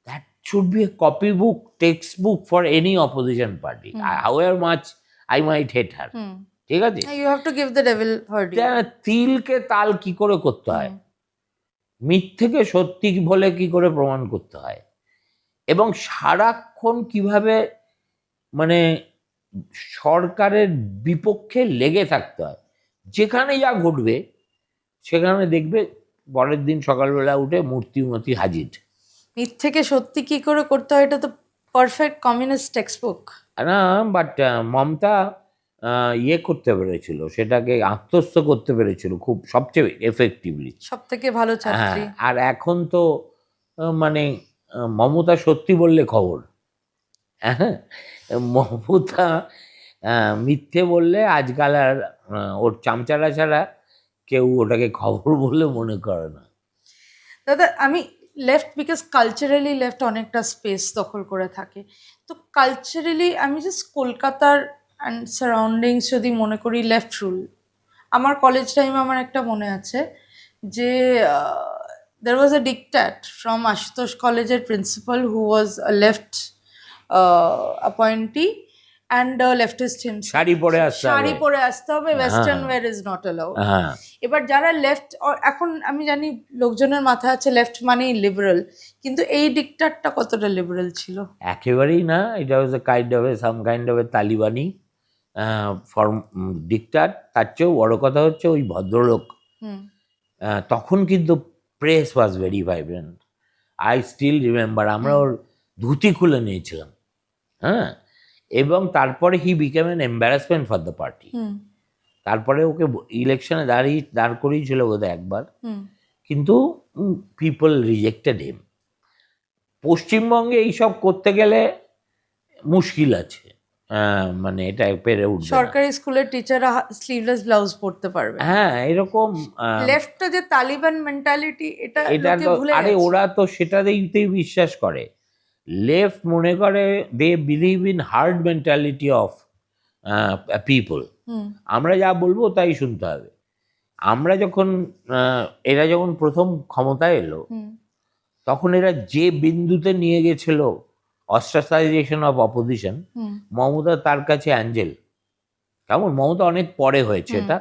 [SPEAKER 1] that should be a copy book, text book for any opposition party, however much I might hate her.
[SPEAKER 2] Hmm
[SPEAKER 1] ঠিক আছে,
[SPEAKER 2] you have to give the devil her due.
[SPEAKER 1] তিলকে তাল কি করে করতে হয়, মিথ্যেকে সত্যি বলে কি করে প্রমাণ করতে হয়, এবং সারাক্ষণ কিভাবে মানে সরকারের বিপক্ষে লেগে থাকতে হয়। যেখানে যা ঘটবে সেখানে দেখবে পরের দিন সকালবেলা উঠে মূর্তি হাজির।
[SPEAKER 2] মিথ্যেকে সত্যি কি করে করতে হয়, এটা তো পারফেক্ট কমিউনিস্ট টেক্সট বুক।
[SPEAKER 1] না, বাট মমতা ইয়ে করতে পেরেছিল, সেটাকে আত্মস্থ করতে পেরেছিল খুব সবচেয়ে এফেক্টিভলি।
[SPEAKER 2] সব থেকে ভালো ছাত্রী।
[SPEAKER 1] আর এখন তো মানে মমতা সত্যি বললে খবর। হ্যাঁ, মমতা মিথ্যে বললে আজকাল আর ওর চামচারা ছাড়া কেউ ওটাকে খবর বলে মনে করে না।
[SPEAKER 2] দাদা আমি লেফট বিকজ কালচারালি লেফট অনেকটা স্পেস দখল করে থাকে, তো কালচারালি আমি জাস্ট কলকাতার অ্যান্ড সারাউন্ডিংস যদি মনে করি লেফট রুল। আমার কলেজ টাইমে আমার একটা মনে আছে যে there was a diktat from Ashutosh কলেজের principal who was a left appointee and a leftist himself.
[SPEAKER 1] Sari পরে আসতে হবে।
[SPEAKER 2] শাড়ি পরে আসতে হবে, western where is not allowed.
[SPEAKER 1] হ্যাঁ,
[SPEAKER 2] এবার যারা লেফট, এখন আমি জানি লোকজনের মাথায় আছে লেফট মানেই লিবারেল, কিন্তু এই ডিকটারটা কতটা লিবারেল ছিল?
[SPEAKER 1] একেবারেই না। এটা was a kind of some kind of a Talibani form diktat. তার চেয়েও বড় কথা হচ্ছে ওই ভদ্রলোক
[SPEAKER 2] হুম
[SPEAKER 1] তখন কিন্তু press was very vibrant. I still remember আমরা ওর ধুতি খুলে নিয়েছিলাম। হ্যাঁ, এবং তারপরে he became an embarrassment for the party.
[SPEAKER 2] Hmm
[SPEAKER 1] তারপরে ওকে ইলেকশনে দাঁড় করিয়েছিল বোধহয় একবার,
[SPEAKER 2] হুম
[SPEAKER 1] কিন্তু পিপল রিজেক্টেড হিম। পশ্চিমবঙ্গে এইসব করতে গেলে মুশকিল আছে, মানে এটা পেরে উঠবে না।
[SPEAKER 2] সরকারি স্কুলের টিচাররা স্লিভলেস ব্লাউজ পরতে পারবে।
[SPEAKER 1] হ্যাঁ, এরকম
[SPEAKER 2] লেফটটা যে তালিবান মেন্টালিটি, এটা
[SPEAKER 1] এটা
[SPEAKER 2] লোকে
[SPEAKER 1] তো
[SPEAKER 2] ভুলে
[SPEAKER 1] আরে
[SPEAKER 2] গেছে।
[SPEAKER 1] ওরা তো সেটাতেই বিশ্বাস করে। লেফট মনে করে they believe in herd mentality of people.
[SPEAKER 2] Hmm
[SPEAKER 1] আমরা যা বলবো তাই শুনতে হবে। আমরা যখন এরা যখন প্রথম ক্ষমতায় এলো,
[SPEAKER 2] হুম
[SPEAKER 1] তখন এরা যে বিন্দুতে নিয়ে গেছিল অস্ট্রাসাইজেশন অফ অপোজিশন, মমতা তার কাছে অ্যাঞ্জেল। কেমন? মমতা অনেক পরে হয়েছে এটা।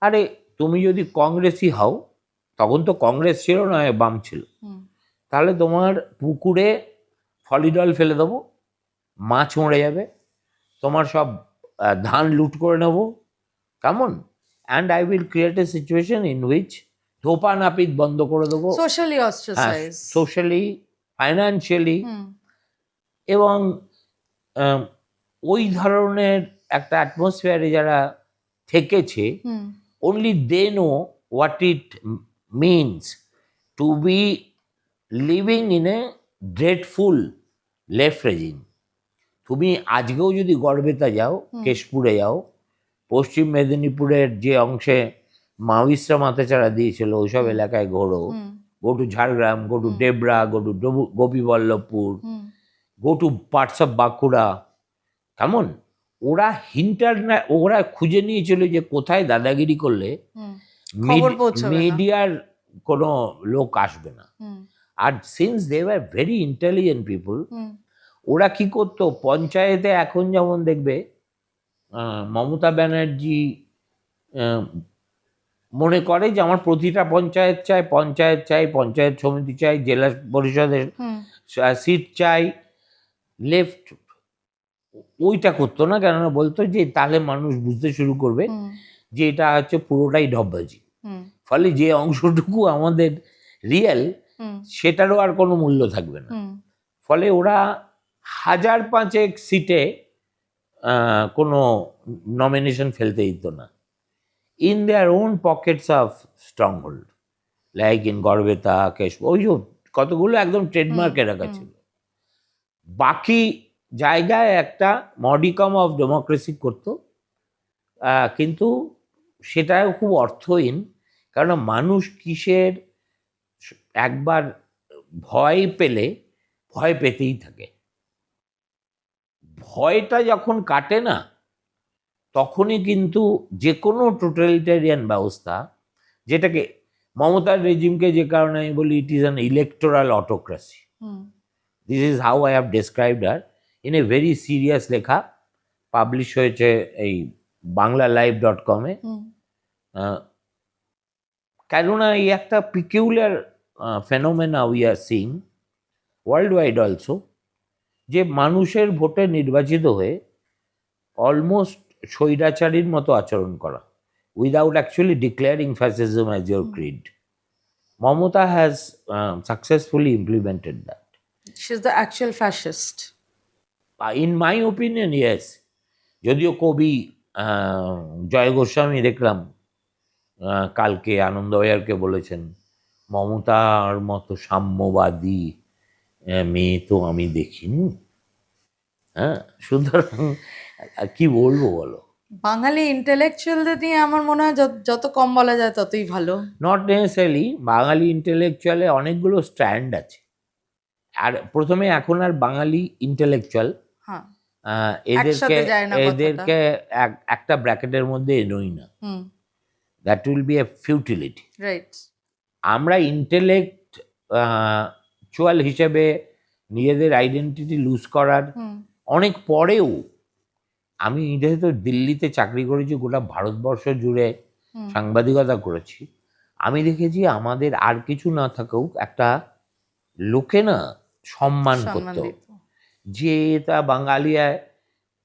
[SPEAKER 1] আরে তুমি যদি কংগ্রেসই হও, তখন তো কংগ্রেস ছিল না, বাম ছিল, তাহলে তোমার পুকুরে ফলিডল ফেলে দেবো, মাছ মরে যাবে, তোমার সব ধান লুট করে নেবো, কেমন? And I will create a situation in which ধোপা নাপিত বন্ধ করে দেবো,
[SPEAKER 2] সোশ্যালি
[SPEAKER 1] হ্যাঁ,
[SPEAKER 2] অস্ট্রাসাইজ।
[SPEAKER 1] সোশ্যালি, ফাইন্যান্সিয়ালি, এবং ওই ধরনের একটা অ্যাটমসফিয়ারে যারা থেকেছে, only they know what it means to be living in a dreadful left regime. তুমি আজকেও যদি গড়বেতা যাও, কেশপুরে যাও, পশ্চিম মেদিনীপুরের যে অংশে মাওয়িস্টরা মাথাচাড়া দিয়েছিল ওইসব এলাকায় ঘোরো, go to Jhargram, go to Debra, go to Gopiballavpur, go to parts of Bankura, কেমন? ওরা ওরা খুঁজে নিয়েছিল যে কোথায় দাদাগিরি করলে মিডিয়ার কোনো লোক আসবে না। আর since they were very intelligent people, ওরা কি করতো, পঞ্চায়েতে এখন যেমন দেখবে মমতা ব্যানার্জি মনে করে যে আমার প্রতিটা পঞ্চায়েত চাই, পঞ্চায়েত চাই, পঞ্চায়েত সমিতি চাই, জেলা পরিষদের সিট চাই, লেফট ওইটা করতো না। কেননা বলতো যে তাহলে মানুষ বুঝতে শুরু করবে যে এটা হচ্ছে পুরোটাই ঢপবাজি, ফলে যে অংশটুকু আমাদের রিয়েল সেটারও আর কোনো মূল্য থাকবে না। ফলে ওরা 1000-5 সিটে কোনো নমিনেশন ফেলতে দিত না, in their own pockets of stronghold, like in Garbeta, Keshpur, ওই কতগুলো একদম ট্রেডমার্কে রাখা ছিল। বাকি জায়গায় একটা মডিকাম অফ ডেমোক্রেসি করতো, কিন্তু সেটাও খুব অর্থহীন। কারণ মানুষ কিসের একবার ভয় পেলে ভয় পেতেই থাকে, ভয়টা যখন কাটে না তখনই কিন্তু যে কোনো টোটালিটারিয়ান ব্যবস্থা, যেটাকে মমতার রেজিমকে যে কারণে আমি বলি it is an electoral autocracy, this is how I have described her in a very serious লেখা, পাবলিশ হয়েছে এই banglalaiv.com-এ। কেননা এই একটা peculiar phenomena we are seeing world wide also, যে মানুষের ভোটে নির্বাচিত হয়ে অলমোস্ট স্বৈরাচারীর মতো আচরণ করা, without actually declaring fascism as your Creed. Mamata has successfully implemented that.
[SPEAKER 2] She is the actual fascist
[SPEAKER 1] in my opinion, yes. যদিও কবি জয় গোস্বামী দেখলাম কালকে আনন্দবাজারকে বলেছেন মমতার মতো সাম্যবাদী মেয়ে তো আমি দেখিনি। হ্যাঁ, সুতরাং কি বলবো বলো,
[SPEAKER 2] বাঙালি ইন্টেলেকচুয়ালদের নিয়ে আমার মনে হয় যত কম বলা যায় ততই ভালো।
[SPEAKER 1] নট নেসেসারিলি, বাঙালি ইন্টেলেকচুয়ালে অনেকগুলো স্ট্যান্ড আছে। আর প্রথমে এখন আর বাঙালি ইন্টেলেকচুয়াল এদেরকে একটা ব্র্যাকেটের মধ্যে এনোই না, that will B A futility.
[SPEAKER 2] Right,
[SPEAKER 1] আমরা ইন্টেলেকচুয়াল হিসেবে নিজেদের আইডেন্টিটি লুজ করার অনেক পরেও, আমি যেহেতু দিল্লিতে চাকরি করেছি, গোটা ভারতবর্ষ জুড়ে সাংবাদিকতা করেছি, আমি দেখেছি আমাদের আর কিছু না থাকেও একটা লোকে না সম্মান করতো, যে তা বাঙালি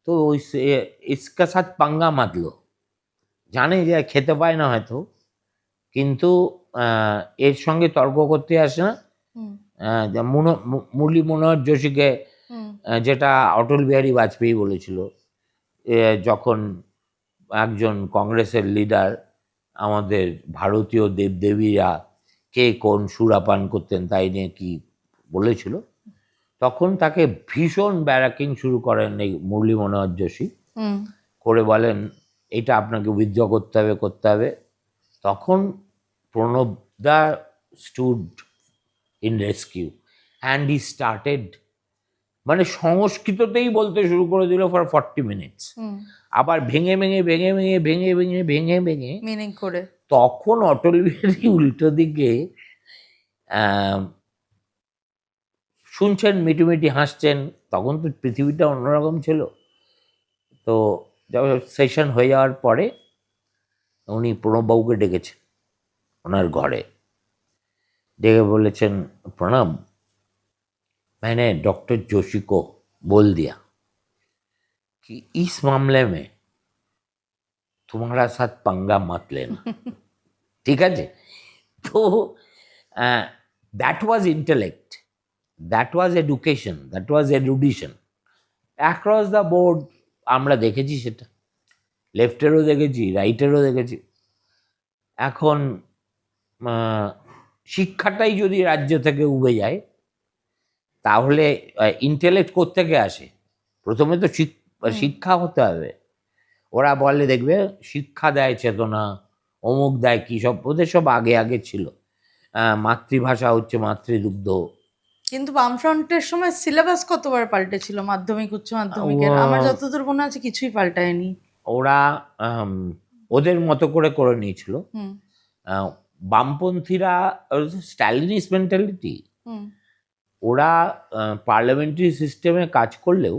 [SPEAKER 1] তো ইসকা সাথ পাঙ্গা মাতলো, জানে যে খেতে পায় না হয়তো, কিন্তু এর সঙ্গে তর্ক করতে আসে না। মুরলী মনোহর যোশীকে যেটা অটল বিহারী বাজপেয়ী বলেছিল, যখন একজন কংগ্রেসের লিডার আমাদের ভারতীয় দেবদেবীরা কে কোন সুরাপান করতেন তাই নিয়ে কি বলেছিল, তখন তাকে ভীষণ ব্যারাকিং শুরু করেন এই মুরলী মনোহর যোশী, করে বলেন এটা আপনাকে উইথড্র করতে হবে। তখন Pranab da stood in rescue and he started, মানে সংস্কৃততেই বলতে শুরু করে দিল ফর 40 মিনিটস, আবার ভেঙে মিনিং করে। তখন অটল বিহারী উল্টো দিকে শুনছেন, মিটিমিটি হাসছেন। তখন তো পৃথিবীটা অন্যরকম ছিল। তো যখন সেশন হয়ে যাওয়ার পরে উনি প্রণববাবুকে ডেকেছেন ওনার ঘরে, ডেকে বলেছেন, প্রণব, मैंने डॉक्टर जोशी को बोल दिया कि इस मामले में तुम्हारा साथ पंगा मत लेना। ঠিক আছে? তো that was intellect, that was education, that was erudition across the board. আমরা দেখেছি সেটা, লেফটেরও দেখেছি, রাইটেরও দেখেছি। এখন শিক্ষাটাই যদি রাজ্য থেকে উবে যায়, তাহলে ইন্টেলেক্ট কোত্থেকে আসে? প্রথমে তো শিক্ষা হতে হবে। ওরা বলে দেখবে শিক্ষা দেয় চেতনা, অমুক দেয় কী সব, ওদের সব আগে আগে ছিল। মাতৃভাষা হচ্ছে মাতৃদুগ্ধ।
[SPEAKER 2] কিন্তু বামফ্রন্টের সময় সিলেবাস কতবার পাল্টেছিল, মাধ্যমিক উচ্চ মাধ্যমিকের? আমার যতদূর মনে আছে কিছুই পাল্টায়নি।
[SPEAKER 1] ওরা ওদের মতো করে করে নিয়েছিল।
[SPEAKER 2] হুম
[SPEAKER 1] বামপন্থীরা স্ট্যালিনিস্ট মেন্টালিটি।
[SPEAKER 2] হুম
[SPEAKER 1] ওরা পার্লামেন্টারি সিস্টেমে কাজ করলেও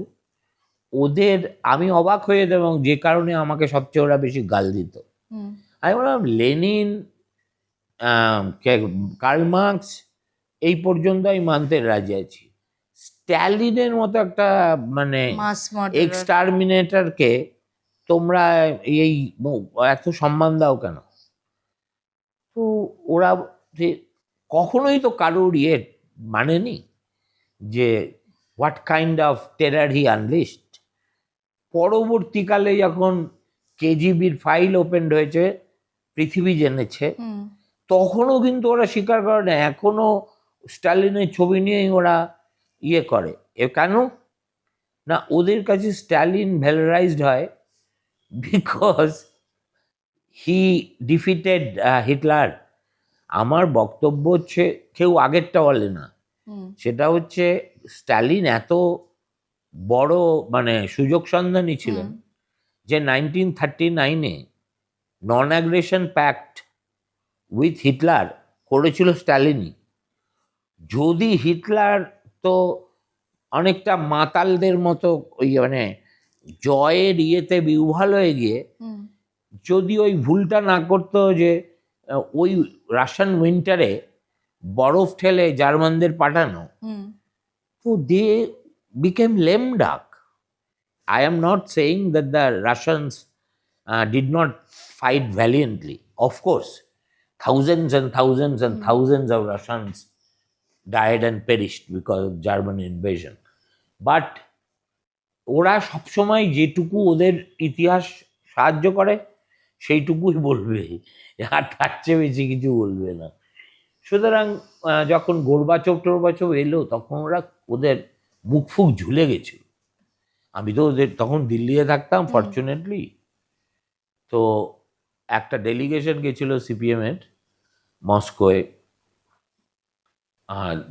[SPEAKER 1] ওদের, আমি অবাক হয়ে যেতাম, এবং যে কারণে আমাকে সবচেয়ে ওরা বেশি গাল দিত।
[SPEAKER 2] হুম
[SPEAKER 1] আমি বললাম লেনিন, কার্ল মার্কস এই পর্যন্ত আমি মানতে রাজি আছি। স্ট্যালিনের মতো একটা মানে
[SPEAKER 2] মাস মডেল।
[SPEAKER 1] এক্সটারমিনেটরকে তোমরা এই এত সম্মান দাও কেন? তো ওরা যে কখনোই তো কারোর মানেনি যে what kind of terror he unlist. পরবর্তীকালে যখন কেজিবির ফাইল ওপেন হয়েছে, পৃথিবী জেনেছে, তখনও কিন্তু ওরা স্বীকার করে না। এখনো স্ট্যালিনের ছবি নিয়েই ওরা করে। কেন না, ওদের কাছে স্ট্যালিন ভ্যালোরাইজড হয় বিকজ হি ডিফিটেড হিটলার। আমার বক্তব্য হচ্ছে, কেউ আগেরটা বলে না, সেটা হচ্ছে স্ট্যালিন এত বড় মানে সুযোগ সন্ধানী ছিলেন যে 1939-এ নন অ্যাগ্রেশন প্যাক্ট উইথ হিটলার করেছিল স্ট্যালিনই। যদি হিটলার তো অনেকটা মাতালদের মতো ওই মানে জয়ের ইয়েতে বিহ্বল হয়ে গিয়ে যদি ওই ভুলটা না করতো যে ওই রাশিয়ান উইন্টারে বরফ ঠেলে জার্মানদের পাঠানো, তো দে বিকেম লেম ডাক। I am not saying that the Russians did not fight valiantly. Of course, thousands and thousands and thousands of Russians died and perished because of German invasion. But ওরা সবসময় যেটুকু ওদের ইতিহাস সাহায্য করে সেইটুকুই বলবে, আর তার চেয়ে বেশি কিছু বলবে না। সুতরাং যখন গোরবাচভ টোরবাচভ এলো, তখন ওরা ওদের মুখ ফুক ঝুলে গেছিল। আমি তো ওদের তখন দিল্লিতে থাকতাম ফর্চুনেটলি। তো একটা ডেলিগেশন গেছিল সিপিএমের মস্কোয়।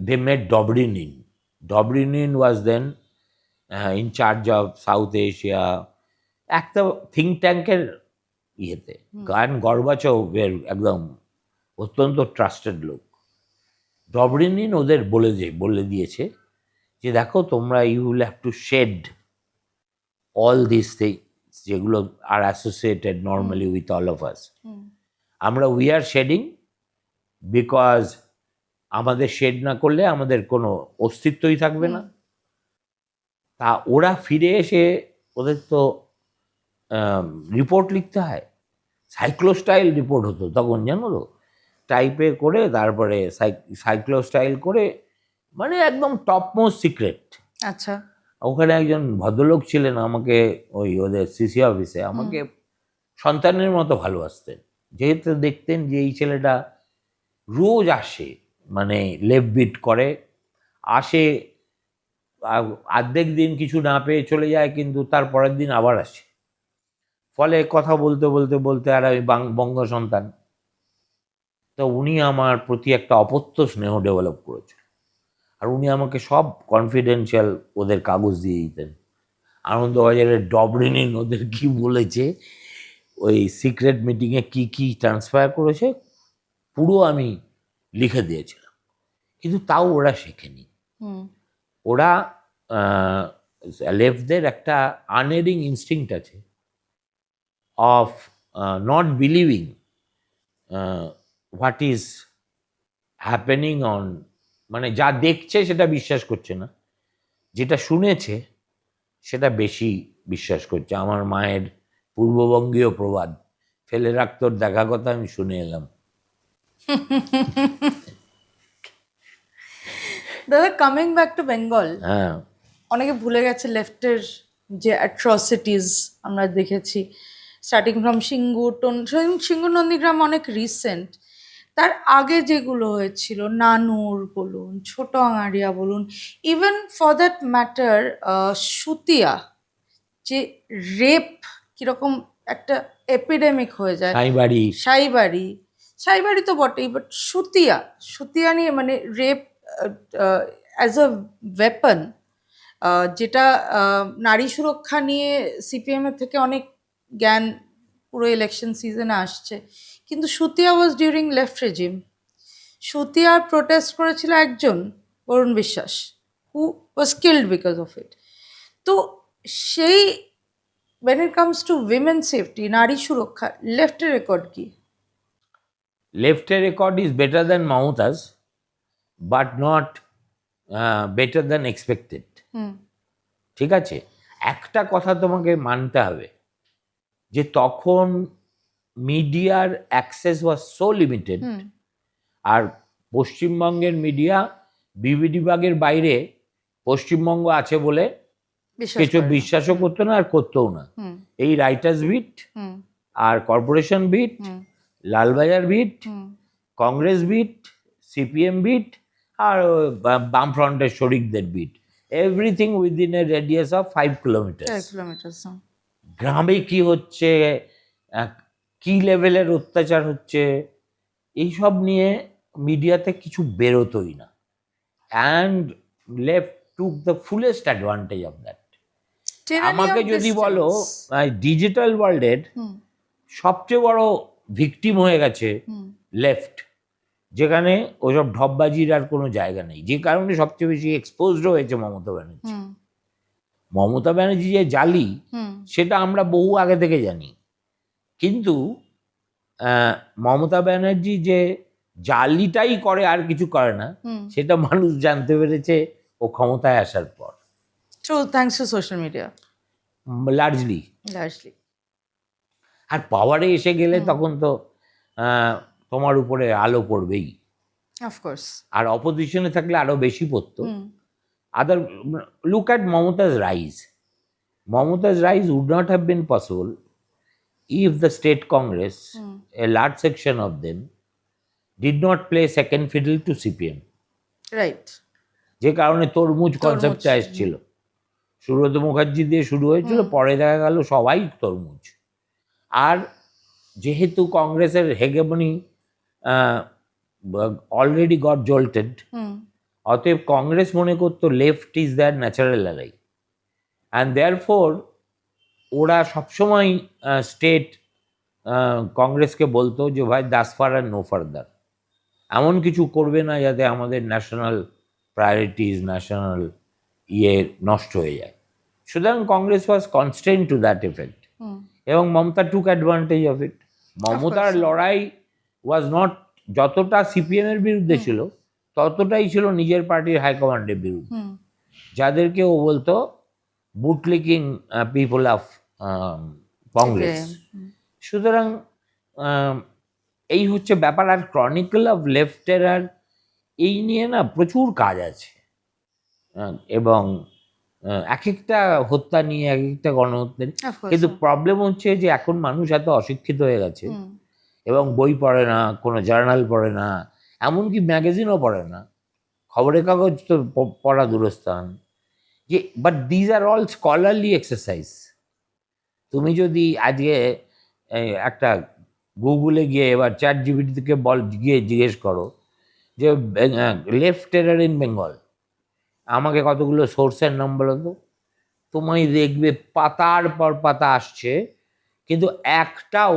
[SPEAKER 1] They met Dobrynin. Dobrynin was then in charge of South Asia, একটা থিঙ্ক ট্যাঙ্কের ইয়েতে। কারণ গর্বাচভের একদম অত্যন্ত ট্রাস্টেড লোক। ডবরিনিন ওদের বলে দিয়েছে যে দেখো তোমরা you will have to shed all these things যেগুলো আর associated normally with all of us. আমরা উই আর শেডিং বিকজ আমাদের শেড না করলে আমাদের কোনো অস্তিত্বই থাকবে না। তা ওরা ফিরে এসে ওদের তো রিপোর্ট লিখতে হয়, সাইক্লোস্টাইল রিপোর্ট হতো তখন, জানো তো, টাইপে করে তারপরে সাইক্লোস্টাইল করে, মানে একদম টপ মোস্ট সিক্রেট।
[SPEAKER 2] আচ্ছা।
[SPEAKER 1] ওখানে একজন ভদ্রলোক ছিলেন, আমাকে ওই ওদের সিসি অফিসে আমাকে সন্তানের মতো ভালোবাসতেন, যেহেতু দেখতেন যে এই ছেলেটা রোজ আসে, মানে লেফট বিট করে আসে, অর্ধেক দিন কিছু না পেয়ে চলে যায়, কিন্তু তার পরের দিন আবার আসে। ফলে কথা বলতে বলতে বলতে, আর আমি বঙ্গ সন্তান, তো উনি আমার প্রতি একটা অপত্য স্নেহ ডেভেলপ করেছে। আর উনি আমাকে সব কনফিডেন্সিয়াল ওদের কাগজ দিয়ে দিতেন। আনন্দবাজারের ডবরিনিন ওদের কি বলেছে, ওই সিক্রেট মিটিংয়ে কি কি ট্রান্সফার করেছে, পুরো আমি লিখে দিয়েছিলাম। কিন্তু তাও ওরা শেখেনি। ওরা লেফটদের একটা আনএরিং ইনস্টিংক্ট আছে of not believing what is happening on, মানে যা দেখছে সেটা বিশ্বাস করছে না, যেটা শুনেছে সেটা বেশি বিশ্বাস করছে। আমার মায়ের পূর্ববঙ্গীয় প্রবাদ, ফেলে রাখ তোর দেখা কথা আমি শুনে এলাম।
[SPEAKER 2] দাদা, কামিং ব্যাক টু বেঙ্গল,
[SPEAKER 1] হ্যাঁ,
[SPEAKER 2] অনেকে ভুলে গেছে লেফটের যে অ্যাট্রসিটিস আমরা দেখেছি, স্টার্টিং ফ্রম সিঙ্গুর নন্দীগ্রাম অনেক রিসেন্ট, তার আগে যেগুলো হয়েছিল, নানুর বলুন, ছোট আঙারিয়া বলুন, ইভেন ফর দ্যাট ম্যাটার সুতিয়া, যে রেপ কিরকম একটা এপিডেমিক হয়ে যায়,
[SPEAKER 1] সাইবাড়ি,
[SPEAKER 2] সাইবাড়ি তো বটেই, বাট সুতিয়া নিয়ে মানে রেপ অ্যাজ আ ওয়েপন, যেটা নারী সুরক্ষা নিয়ে সিপিএম এর থেকে অনেক জ্ঞান পুরো ইলেকশন সিজনে আসছে, কিন্তু Sutia was during left regime. সুতিয়ার প্রোটেস্ট করেছিল একজন, Barun Biswas, who was killed because of it. তো সেই when it comes to women's safety, নারী সুরক্ষা, লেফটের রেকর্ড কি?
[SPEAKER 1] লেফটের record is better than Mamata's, but not better than expected. ঠিক আছে, একটা কথা তোমাকে মানতে হবে, যে তখন মিডিয়ার অ্যাক্সেস ওয়াজ সো লিমিটেড, আর পশ্চিমবঙ্গের মিডিয়া বিবিডি বাগের বাইরে পশ্চিমবঙ্গ আছে বলে কিছু বিশ্বাসও করতো না আর করতেও না। এই রাইটার্স বিট আর corporation beat, Lalbazar beat, Congress beat, CPM beat, আর বামফ্রন্টের শরিকদের beat, everything within a radius of 5 kilometre. গ্রামে কি হচ্ছে, কি লেভেলের অত্যাচার হচ্ছে, এইসব নিয়ে মিডিয়াতে কিছু বেরোতোই না। And left took the fullest advantage of that. আমাকে যদি বলো, ডিজিটাল ওয়ার্ল্ডের সবচেয়ে বড় ভিকটিম হয়ে গেছে লেফট, যেখানে ওসব ঢপবাজির আর কোনো জায়গা নেই, যে কারণে সবচেয়ে বেশি এক্সপোজড হয়েছে মমতা ব্যানার্জি। মমতা ব্যানার্জি যে জালি সেটা আমরা বহু আগে থেকে জানি, কিন্তু মমতা ব্যানার্জি যে জালিটাই করে আর কিছু করে না, সেটা মানুষ জানতে পেরেছে ও ক্ষমতায় আসার পর।
[SPEAKER 2] Thanks to social media
[SPEAKER 1] largely. আর পাওয়ারে এসে গেলে তখন তো তোমার উপরে আলো পড়বেই,
[SPEAKER 2] অফকোর্স,
[SPEAKER 1] আর অপোজিশনে থাকলে আরো বেশি পড়তো। Other look at Mamata's rise. Mamata's rise would not have been possible if the state congress, a large section of them, did not play second fiddle to CPM.
[SPEAKER 2] Right.
[SPEAKER 1] যে কারণে তরমুজ কনসেপ্টটা এসেছিল, সুব্রত মুখার্জি দিয়ে শুরু হয়েছিল, পরে দেখা গেল সবাই তরমুজ। আর যেহেতু কংগ্রেসের হেগেমনি অলরেডি গট জল্টেড, অতএব কংগ্রেস মনে করতো left is there natural ally, and therefore ওরা সবসময় স্টেট কংগ্রেসকে বলতো যে ভাই দাস ফার নো ফার্দার, এমন কিছু করবে না যাতে আমাদের ন্যাশনাল প্রায়োরিটিজ, ন্যাশনাল নষ্ট হয়ে যায়। সুতরাং কংগ্রেস ওয়াজ কনস্ট্যান্ট টু দ্যাট এফেক্ট, এবং মমতা টুক অ্যাডভান্টেজ অফ ইট। মমতার লড়াই ওয়াজ নট যতটা সিপিএম এর বিরুদ্ধে ছিল, ততটাই ছিল নিজের পার্টির হাইকমান্ডের বিরুদ্ধে, যাদেরকে ও বলতো বুটলিকিং পিপল অফ কংগ্রেস। সুতরাং এই হচ্ছে ব্যাপার। আর ক্রনিকল অফ লেফটের আর এই নিয়ে না প্রচুর কাজ আছে, এবং এক একটা হত্যা নিয়ে, এক একটা গণহত্যা নিয়ে। কিন্তু প্রবলেম হচ্ছে যে এখন মানুষ এত অশিক্ষিত হয়ে গেছে, এবং বই পড়ে না, কোনো জার্নাল পড়ে না, এমনকি ম্যাগাজিনও পড়ে না, খবরের কাগজ তো পড়া দূরস্থান। যে but these are all scholarly exercise. তুমি যদি আজকে একটা গুগলে গিয়ে এবার ChatGPT থেকে গিয়ে জিজ্ঞেস করো যে লেফট টেরার ইন বেঙ্গল, আমাকে কতগুলো সোর্সের নাম বলো তো, তোমায় দেখবে পাতার পর পাতা আসছে, কিন্তু একটাও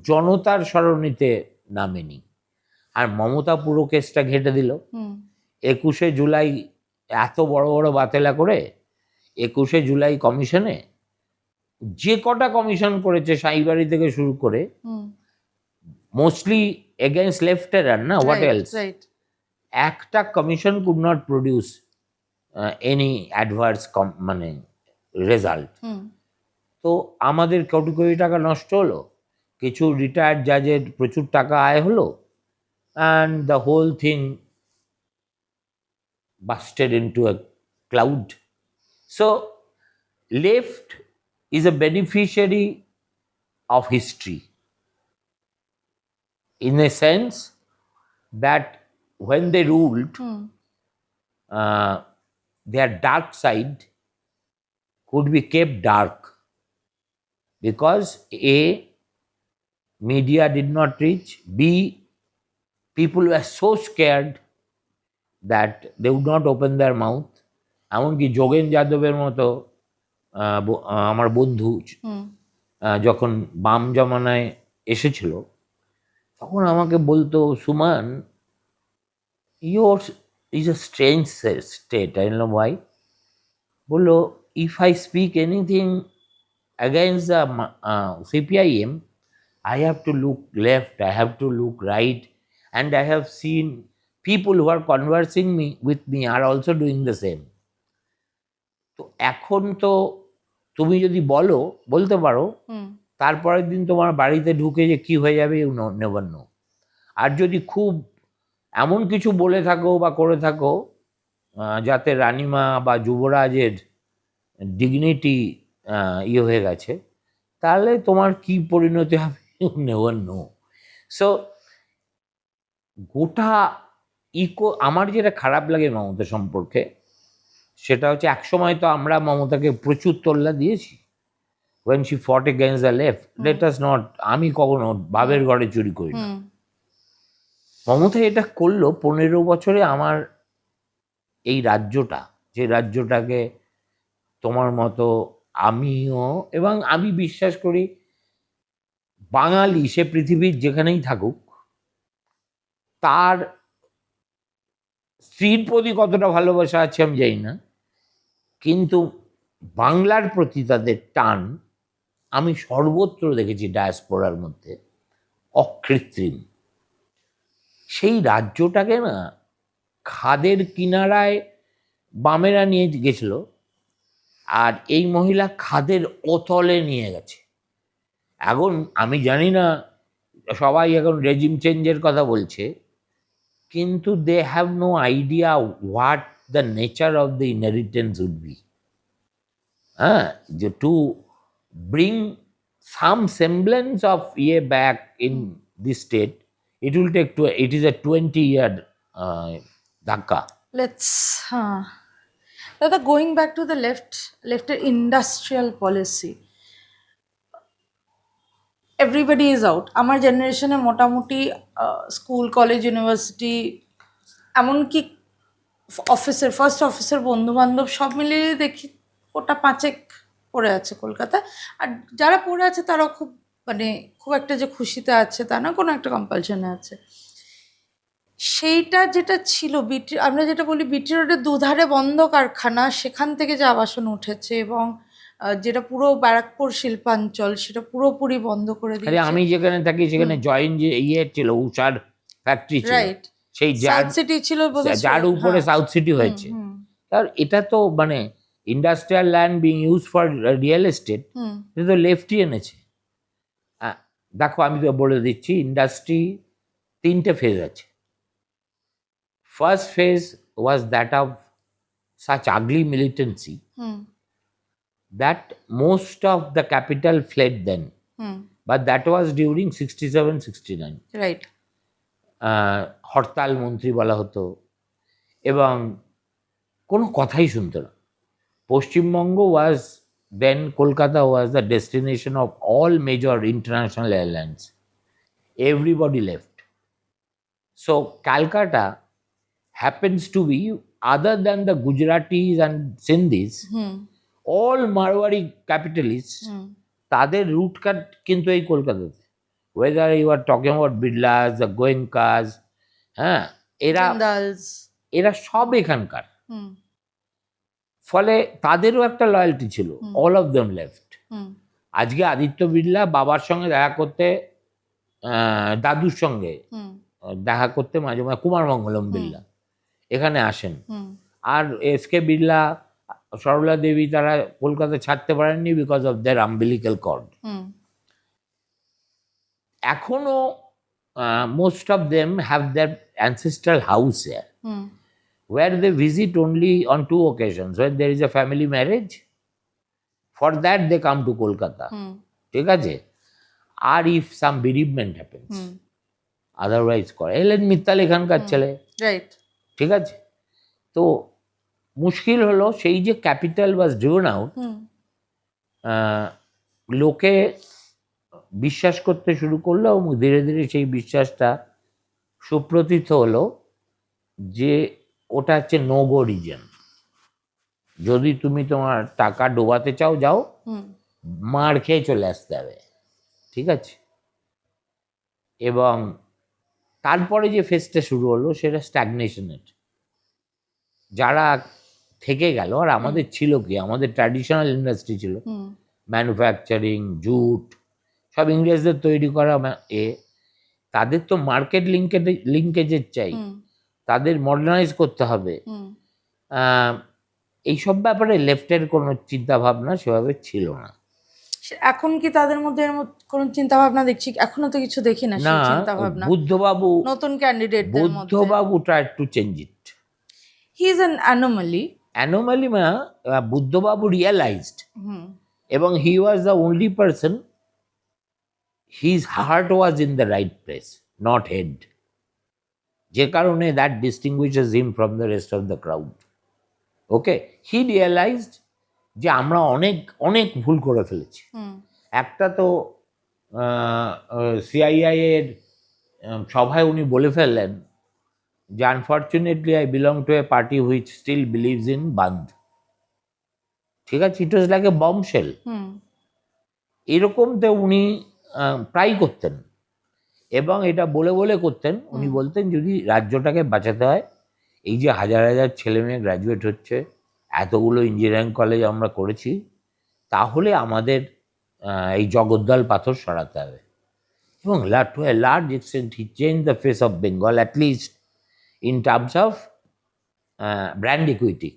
[SPEAKER 1] জনতার স্মরণীতে নামেনি। আর মমতা পুরো কেসটা ঘেঁটে দিল। 21শে জুলাই এত বড় বড় বাতেলা করে 21শে জুলাই কমিশনে যে কটা কমিশন করেছে সাইবারি থেকে শুরু করে,
[SPEAKER 2] হুম,
[SPEAKER 1] মোস্টলি এগেনস্ট লেফটেরার না, হোয়াট
[SPEAKER 2] right,
[SPEAKER 1] এলস,
[SPEAKER 2] right.
[SPEAKER 1] একটা commission could not produce any adverse মানে রেজাল্ট।
[SPEAKER 2] হুম,
[SPEAKER 1] তো আমাদের কোটি কোটি টাকা নষ্ট হলো, কিছু রিটায়ার্ড জাজের প্রচুর টাকা আয় হলো, and the whole thing busted into a cloud. So, left is a beneficiary of history in a sense that when they ruled,
[SPEAKER 2] hmm,
[SPEAKER 1] their dark side could be kept dark because A, media did not reach, B, people were so scared that they would not open their mouth. এমনকি যোগেন যাদবের মতো আমার বন্ধু
[SPEAKER 2] হুম,
[SPEAKER 1] যখন বাম জমানায় এসেছিল তখন আমাকে বলতো, Suman, your is a strange state. I know why. বললো, if I speak anything against the CPIM, I have to look left, I have to look right, and I have seen people who are conversing with me are also doing the same. তো এখন তো তুমি যদি বলতে পারো,
[SPEAKER 2] হুম,
[SPEAKER 1] তারপরের দিন তোমার বাড়িতে ঢুকে যে কি হয়ে যাবে ইউ নেভার নো। আর যদি খুব এমন কিছু বলে থাকো বা করে থাকো যাতে রানীমা বা যুবরাজের ডিগনিটি ইয়ে হয়ে গেছে, তাহলে তোমার কি পরিণতি হবে ইউ নেভার নো। সো গোটা আমার যেটা খারাপ লাগে মমতা সম্পর্কে সেটা হচ্ছে, একসময় তো আমরা মমতাকে প্রচুর তোল্লা দিয়েছি when she fought against the left. Let us not, আমি কখনো বাবের ঘরে চুরি করি না।
[SPEAKER 2] হুম,
[SPEAKER 1] মমতা এটা করলো 15 বছরে আমার এই রাজ্যটা, যে রাজ্যটাকে তোমার মতো আমিও, এবং আমি বিশ্বাস করি বাঙালি সে পৃথিবীর যেখানেই থাকুক, তার স্ত্রীর প্রতি কতটা ভালোবাসা আছে আমি জানি না, কিন্তু বাংলার প্রতি তাদের টান আমি সর্বত্র দেখেছি ডায়াসপোরার মধ্যে, অকৃত্রিম। সেই রাজ্যটাকে না খাদের কিনারায় বামেরা নিয়ে গেছিল, আর এই মহিলা খাদের অতলে নিয়ে গেছে। এখন আমি জানি না, সবাই এখন রেজিম চেঞ্জের কথা বলছে, কিন্তু they have no idea what the nature of the inheritance would be. হ্যাঁ, যে to bring some semblance of ইয়ে back in this state, it will take it is a 20-year ধাক্কা।
[SPEAKER 2] let's দাদা, গোয়িং ব্যাক টু দ্য লেফটের industrial policy, everybody is out. আমার জেনারেশনে মোটামুটি school, college, university, এমনকি ফার্স্ট অফিসের বন্ধু বান্ধব সব মিলিয়ে দেখি ওটা 5 পড়ে আছে কলকাতায়। আর যারা পড়ে আছে তারাও খুব একটা যে খুশিতে আছে তা না, কোনো একটা কম্পালশনে আছে। সেইটা যেটা ছিল আমরা যেটা বলি বিটি রোডের দুধারে বন্ধ কারখানা, সেখান থেকে যে আবাসন উঠেছে, এবং যেটা পুরো ব্যারাকপুর শিল্পাঞ্চল সেটা পুরোপুরি বন্ধ করে
[SPEAKER 1] আরে
[SPEAKER 2] দিয়েছে।
[SPEAKER 1] আমি যেখানে থাকি সেখানে জয়েন্ট যে ইয়ে ছিল, উষার ফ্যাক্টরি ছিল,
[SPEAKER 2] রাইট,
[SPEAKER 1] সেই
[SPEAKER 2] সাউথ সিটি ছিল
[SPEAKER 1] যার উপরে সাউথ সিটি হয়েছে। আর এটা তো মানে industrial land being use for real estate, এটা তো লেফটই এনেছে। দেখো আমি তো বলে দিচ্ছি, ইন্ডাস্ট্রি 3টে ফেজ আছে। First phase was that of such ugly militancy that most of the capital fled then, but that was during 67-69.
[SPEAKER 2] Right,
[SPEAKER 1] hartal মন্ত্রী বলা হতো এবং কোনো কথাই শুনতো না। Paschimbanga was then, Kolkata was the destination of all major international airlines. Everybody left. So Calcutta happens to be, other than the Gujaratis and Sindhis, all Marwari capitalists, তাদের root cut কিন্তু এই কলকাতাতে। Whether you are talking about Birlas, the Goenkas, হ্যাঁ, এরা সব এখানকার। ফলে তাদেরও একটা লয়্যালটি ছিল, all of them left.
[SPEAKER 2] Hmm
[SPEAKER 1] আজকে আদিত্য বিড়লা বাবার সঙ্গে দেখা করতে, দাদুর সঙ্গে
[SPEAKER 2] হুম
[SPEAKER 1] দেখা করতে মাঝে মাঝে, কুমার মঙ্গলম বিড়লা এখানে আসেন।
[SPEAKER 2] হুম
[SPEAKER 1] আর এস কে বিড়লা, সরলা দেবী, তারা কলকাতা ছাড়তে পারেননি because of their umbilical cord.
[SPEAKER 2] Hmm
[SPEAKER 1] এখনো most of them have their ancestral house here,
[SPEAKER 2] hmm
[SPEAKER 1] where they visit only on two occasions, when there is a family marriage, for that they come to Kolkata.
[SPEAKER 2] হুম
[SPEAKER 1] ঠিক আছে? আর if some bereavement happens,
[SPEAKER 2] hmm
[SPEAKER 1] otherwise করে এলেন মিত্তাল এখানকার ছেলে।
[SPEAKER 2] Right
[SPEAKER 1] ঠিক আছে? তো মুশকিল হলো সেই যে ক্যাপিটাল ওয়াজ ড্রিভেন আউট,
[SPEAKER 2] হুম
[SPEAKER 1] লোকে বিশ্বাস করতে শুরু করলো এবং ধীরে ধীরে সেই বিশ্বাসটা সুপ্রতীত হলো যে ওটা হচ্ছে নো গো রিজন। যদি তুমি তোমার টাকা ডোবাতে চাও যাও,
[SPEAKER 2] হুম
[SPEAKER 1] মার খেয়ে চলে আসতে হবে। ঠিক আছে? এবং তারপরে যে ফেজটা শুরু হলো সেটা স্ট্যাগনেশনের। যারা থেকে গেল, আর আমাদের ছিল কি, আমাদের ট্র্যাডিশনাল ইন্ডাস্ট্রি ছিল,
[SPEAKER 2] হুম
[SPEAKER 1] ম্যানুফ্যাকচারিং, জুট, সব ইংরেজদের তৈরি করা তাদের তো মার্কেট লিঙ্কেজের চাই,
[SPEAKER 2] হুম
[SPEAKER 1] তাদের মডার্নাইজ করতে হবে।
[SPEAKER 2] হুম
[SPEAKER 1] এইসব ব্যাপারে লেফটের কোনো চিন্তা ভাবনা সেভাবে ছিল না।
[SPEAKER 2] এখন কি তাদের মধ্যে কোনো চিন্তা ভাবনা দেখছি? এখনো তো কিছু দেখি না
[SPEAKER 1] না,
[SPEAKER 2] সেই চিন্তা ভাবনা
[SPEAKER 1] বুদ্ধবাবু,
[SPEAKER 2] নতুন ক্যান্ডিডেটদের মধ্যে।
[SPEAKER 1] Buddhababu try to change it.
[SPEAKER 2] He is an anomaly.
[SPEAKER 1] Anomaly না, বুদ্ধবাবু রিয়েলাইজড,
[SPEAKER 2] হুম
[SPEAKER 1] এবং he was the only person, his heart was in the right place, not head, যে কারণে that distinguishes him from the rest of the crowd. Okay, he realised যে আমরা অনেক অনেক ভুল করে ফেলেছি।
[SPEAKER 2] হুম
[SPEAKER 1] একটা তো সিআইআই এর সভায় উনি বলে ফেললেন যে unfortunately I belong to a party which still believes in bandh. ঠিক আছে? ইট ওয়াজ লাইক এ বম্বশেল।
[SPEAKER 2] হুম
[SPEAKER 1] এরকম তো উনি প্রায় করতেন, এবং এটা বলে বলে করতেন। উনি বলতেন যদি রাজ্যটাকে বাঁচাতে হয়, এই যে হাজার হাজার ছেলে মেয়ে গ্র্যাজুয়েট হচ্ছে, এতগুলো ইঞ্জিনিয়ারিং কলেজ আমরা করেছি, তাহলে আমাদের এই জগদ্দল পাথর সরাতে হবে। এবং to a large extent he change the face of Bengal, at least in terms of brand equity.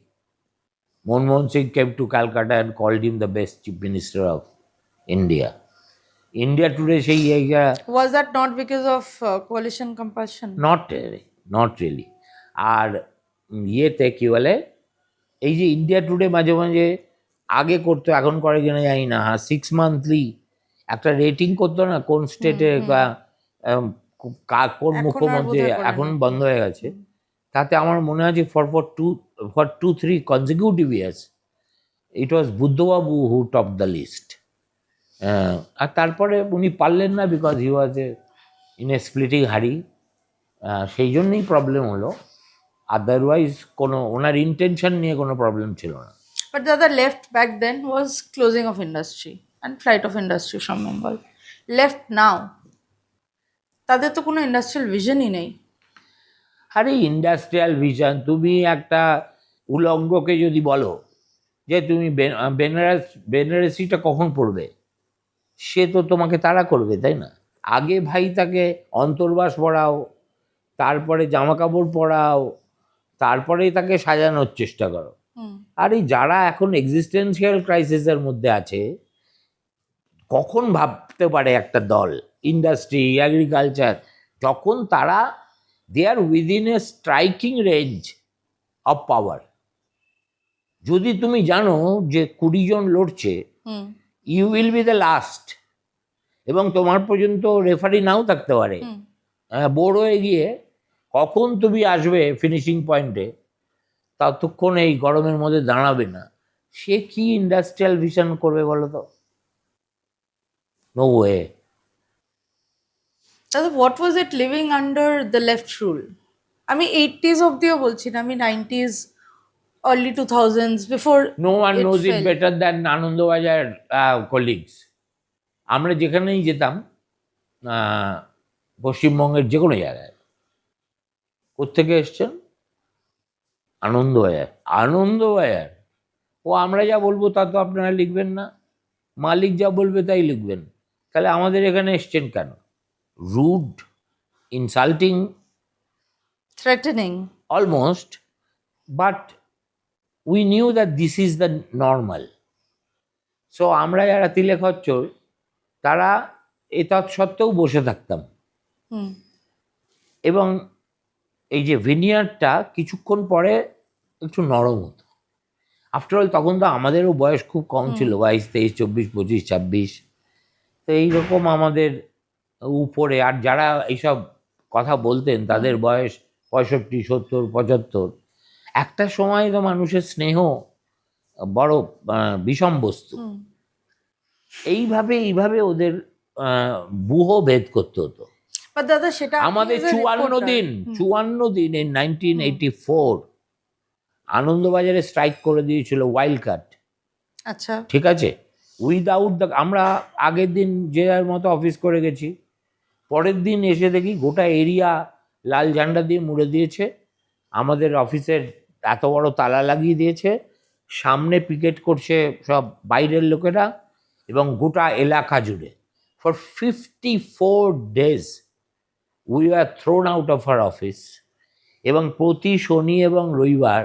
[SPEAKER 1] Manmohan Singh came to Calcutta and called him the best chief minister of India. India today সেই
[SPEAKER 2] was that not because of coalition compulsion?
[SPEAKER 1] Not really. আর ইয়েতে কী বলে, এই যে India today মাঝে মাঝে আগে করতো, এখন করে কিনা জানি না, 6 মান্থলি একটা রেটিং করতো না, কোন স্টেটে বা কোন
[SPEAKER 2] এখন আর
[SPEAKER 1] মুখ্যমন্ত্রী,
[SPEAKER 2] বোধহয় করে না।
[SPEAKER 1] এখন বন্ধ হয়ে গেছে। তাতে আমার মনে আছে for 2-3 consecutive years it was Buddhababu who top the list. আর তারপরে উনি পারলেন না because he was in a splitting hurry. সেই জন্যই প্রবলেম হলো, আদারওয়াইজ কোনো ওনার ইন্টেনশন নিয়ে কোনো প্রবলেম ছিল না।
[SPEAKER 2] But the other left back then was closing of industry and flight of industry from Bengal. Left now, তাদের তো কোনো ইন্ডাস্ট্রিয়াল ভিশনই নেই।
[SPEAKER 1] আরে ইন্ডাস্ট্রিয়াল ভিশন, তুমি একটা উলঙ্গকে যদি বলো যে তুমি বেনারসিটা কখন পড়বে, সে তো তোমাকে তাড়া করবে, তাই না? আগে ভাই তাকে অন্তর্বাস পড়াও, তারপরে জামা কাপড় পরাও, তারপরেই তাকে সাজানোর চেষ্টা করো। আর এই যারা এখন এক্সিস্টেন্সিয়াল ক্রাইসিসের মধ্যে আছে, কখন ভাবতে পারে একটা দল, ইন্ডাস্ট্রি, এগ্রিকালচার, যখন তারা they are within a striking range of power. যদি তুমি জানো যে 20 জন লড়ছে, you will be the last, এবং তোমার পর্যন্ত রেফারি নাও থাকতে পারে, বড় হয়ে গিয়ে কখন তুমি আসবে ফিনিশিং পয়েন্টে, ততক্ষণ এই গরমের মধ্যে দাঁড়াবে না। সে কি ইন্ডাস্ট্রিয়াল ভিশন করবে বলো তো? No way.
[SPEAKER 2] তাহলে what was it living under the left rule? আমি 80s অব্দিও বলছি না, আমি 90s, early 2000s, before
[SPEAKER 1] no one knows it better than Anandabazar colleagues. আমরা যেখানেই যেতাম, পশ্চিমবঙ্গের যে কোনো জায়গায়, কোত্থেকে এসছেন? আনন্দবাজার। ও আমরা যা বলবো তা তো আপনারা লিখবেন না, মালিক যা বলবে তাই লিখবেন। তাহলে আমাদের এখানে এসছেন কেন? Rude, insulting
[SPEAKER 2] threatening.
[SPEAKER 1] almost, but we knew that this is the normal. So আমরা যারা তিলে খচ্চর তারা এ তৎসত্ত্বেও বসে থাকতাম।
[SPEAKER 2] হুম
[SPEAKER 1] এবং এই যে ভিনিয়ারটা কিছুক্ষণ পরে একটু নরম হতো। আফটারঅল তখন তো আমাদেরও বয়স খুব কম ছিল, 22, 23, 24, 25, 26। তো এইরকম আমাদের উপরে আর যারা এইসব কথা বলতেন তাদের বয়স 65, 70, 75। একটা সময় তো মানুষের স্নেহ বড় বিষম বস্তু।
[SPEAKER 2] হুম
[SPEAKER 1] এইভাবে ওদের বুহ ভেদ করতে হতো।
[SPEAKER 2] বা দাদা সেটা আপনি
[SPEAKER 1] আমাদের
[SPEAKER 2] as a reporter-
[SPEAKER 1] 54 দিন in 1984 আনন্দবাজারে স্ট্রাইক করে দিয়েছিল ওয়াইল্ড কাট।
[SPEAKER 2] আচ্ছা
[SPEAKER 1] ঠিক আছে, উইদাউট দ্য, আমরা আগের দিন যে যার মতো অফিস করে গেছি, পরের দিন এসে দেখি গোটা এরিয়া লাল ঝান্ডা দিয়ে মুড়ে দিয়েছে, আমাদের অফিসের এত বড় তালা লাগিয়ে দিয়েছে, সামনে পিকেট করছে সব বাইরের লোকেরা এবং গোটা এলাকা জুড়ে। For 54 days we are thrown out of our office. এবং প্রতি শনি এবং রবিবার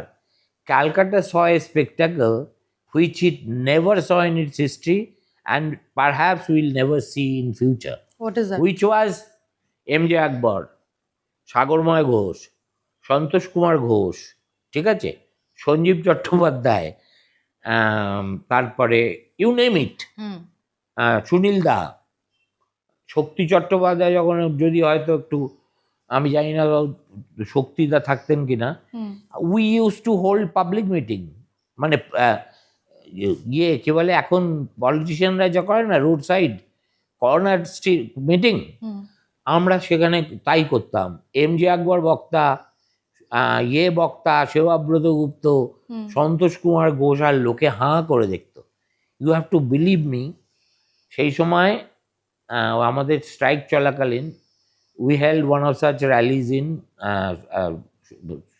[SPEAKER 1] Calcutta saw a spectacle which it never saw in its history and perhaps will never see in future,
[SPEAKER 2] what is that?
[SPEAKER 1] which was MJ. আকবর, সাগরময় ঘোষ, সন্তোষ কুমার ঘোষ, ঠিক আছে, সঞ্জীব চট্টোপাধ্যায়, তারপরে you name ইট,
[SPEAKER 2] হুম
[SPEAKER 1] সুনীল দা, শক্তি চট্টোপাধ্যায় যখন, যদি হয়তো একটু আমি জানি না শক্তিদা থাকতেন কিনা,
[SPEAKER 2] hmm
[SPEAKER 1] we use to hold public meeting, মানে ইয়ে কি বলে এখন পলিটিশিয়ানরা যা করে না road side corner street meeting,
[SPEAKER 2] hmm
[SPEAKER 1] আমরা সেখানে তাই করতাম। এম.জে. আকবর বক্তা, বক্তা সেবাব্রত গুপ্ত,
[SPEAKER 2] হুম
[SPEAKER 1] সন্তোষ কুমার ঘোষ, আর লোকে হাঁ করে দেখতো। You have to believe me, সেই সময় আমাদের স্ট্রাইক চলাকালীন we held one of such rallies in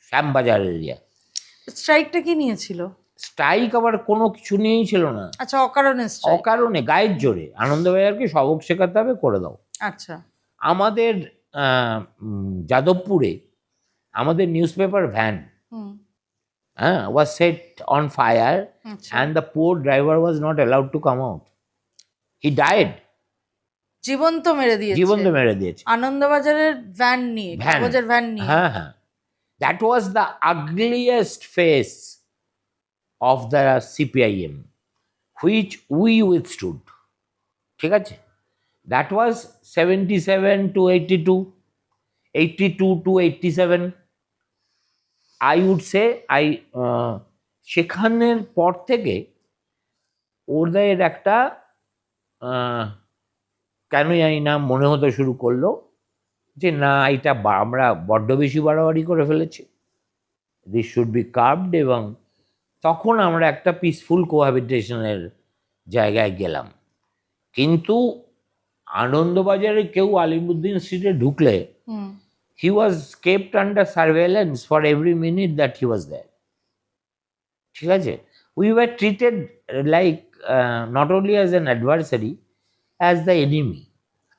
[SPEAKER 1] Shyambazar area.
[SPEAKER 2] স্ট্রাইকটা কি নিয়েছিল?
[SPEAKER 1] স্ট্রাইক আবার কোনো কিছু নিয়েই ছিল না,
[SPEAKER 2] আচ্ছা অকারণে স্ট্রাইক।
[SPEAKER 1] অকারণে গায়ের জোরে আনন্দবাজারকে সবক শেখাতে হবে, করে দাও।
[SPEAKER 2] আচ্ছা
[SPEAKER 1] আমাদের যাদবপুরে আমাদের news paper van
[SPEAKER 2] hmm
[SPEAKER 1] was set on fire
[SPEAKER 2] আচ্ছা
[SPEAKER 1] and the poor driver was not allowed to come out. He died.
[SPEAKER 2] জীবন্ত মেরে দিয়েছে।
[SPEAKER 1] জীবন্ত মেরে দিয়েছে।
[SPEAKER 2] আনন্দবাজারের ভ্যান নিয়ে,
[SPEAKER 1] ভ্যান।
[SPEAKER 2] কাগজের ভ্যান নিয়ে।
[SPEAKER 1] হ্যাঁ হ্যাঁ, that was the ugliest face of the CPIM which we withstood. ঠিক আছে, that was 77 to 82, 82 to 87. I would say সেখানের পর থেকে ওদের একটা কেন জানি না মনে হতে শুরু করলো যে না, এটা আমরা বড্ড বেশি বাড়াবাড়ি করে ফেলেছি, দিস শুড বি কার্ভড। এবং তখন আমরা একটা পিসফুল কোহাবিটেশনের জায়গায় গেলাম। কিন্তু আনন্দবাজারে কেউ আলিমুদ্দিন স্ট্রিটে ঢুকলে
[SPEAKER 2] হুম
[SPEAKER 1] he was kept under surveillance for every minute that he was there. ঠিক আছে, we were treated like not only as an adversary, as the enemy.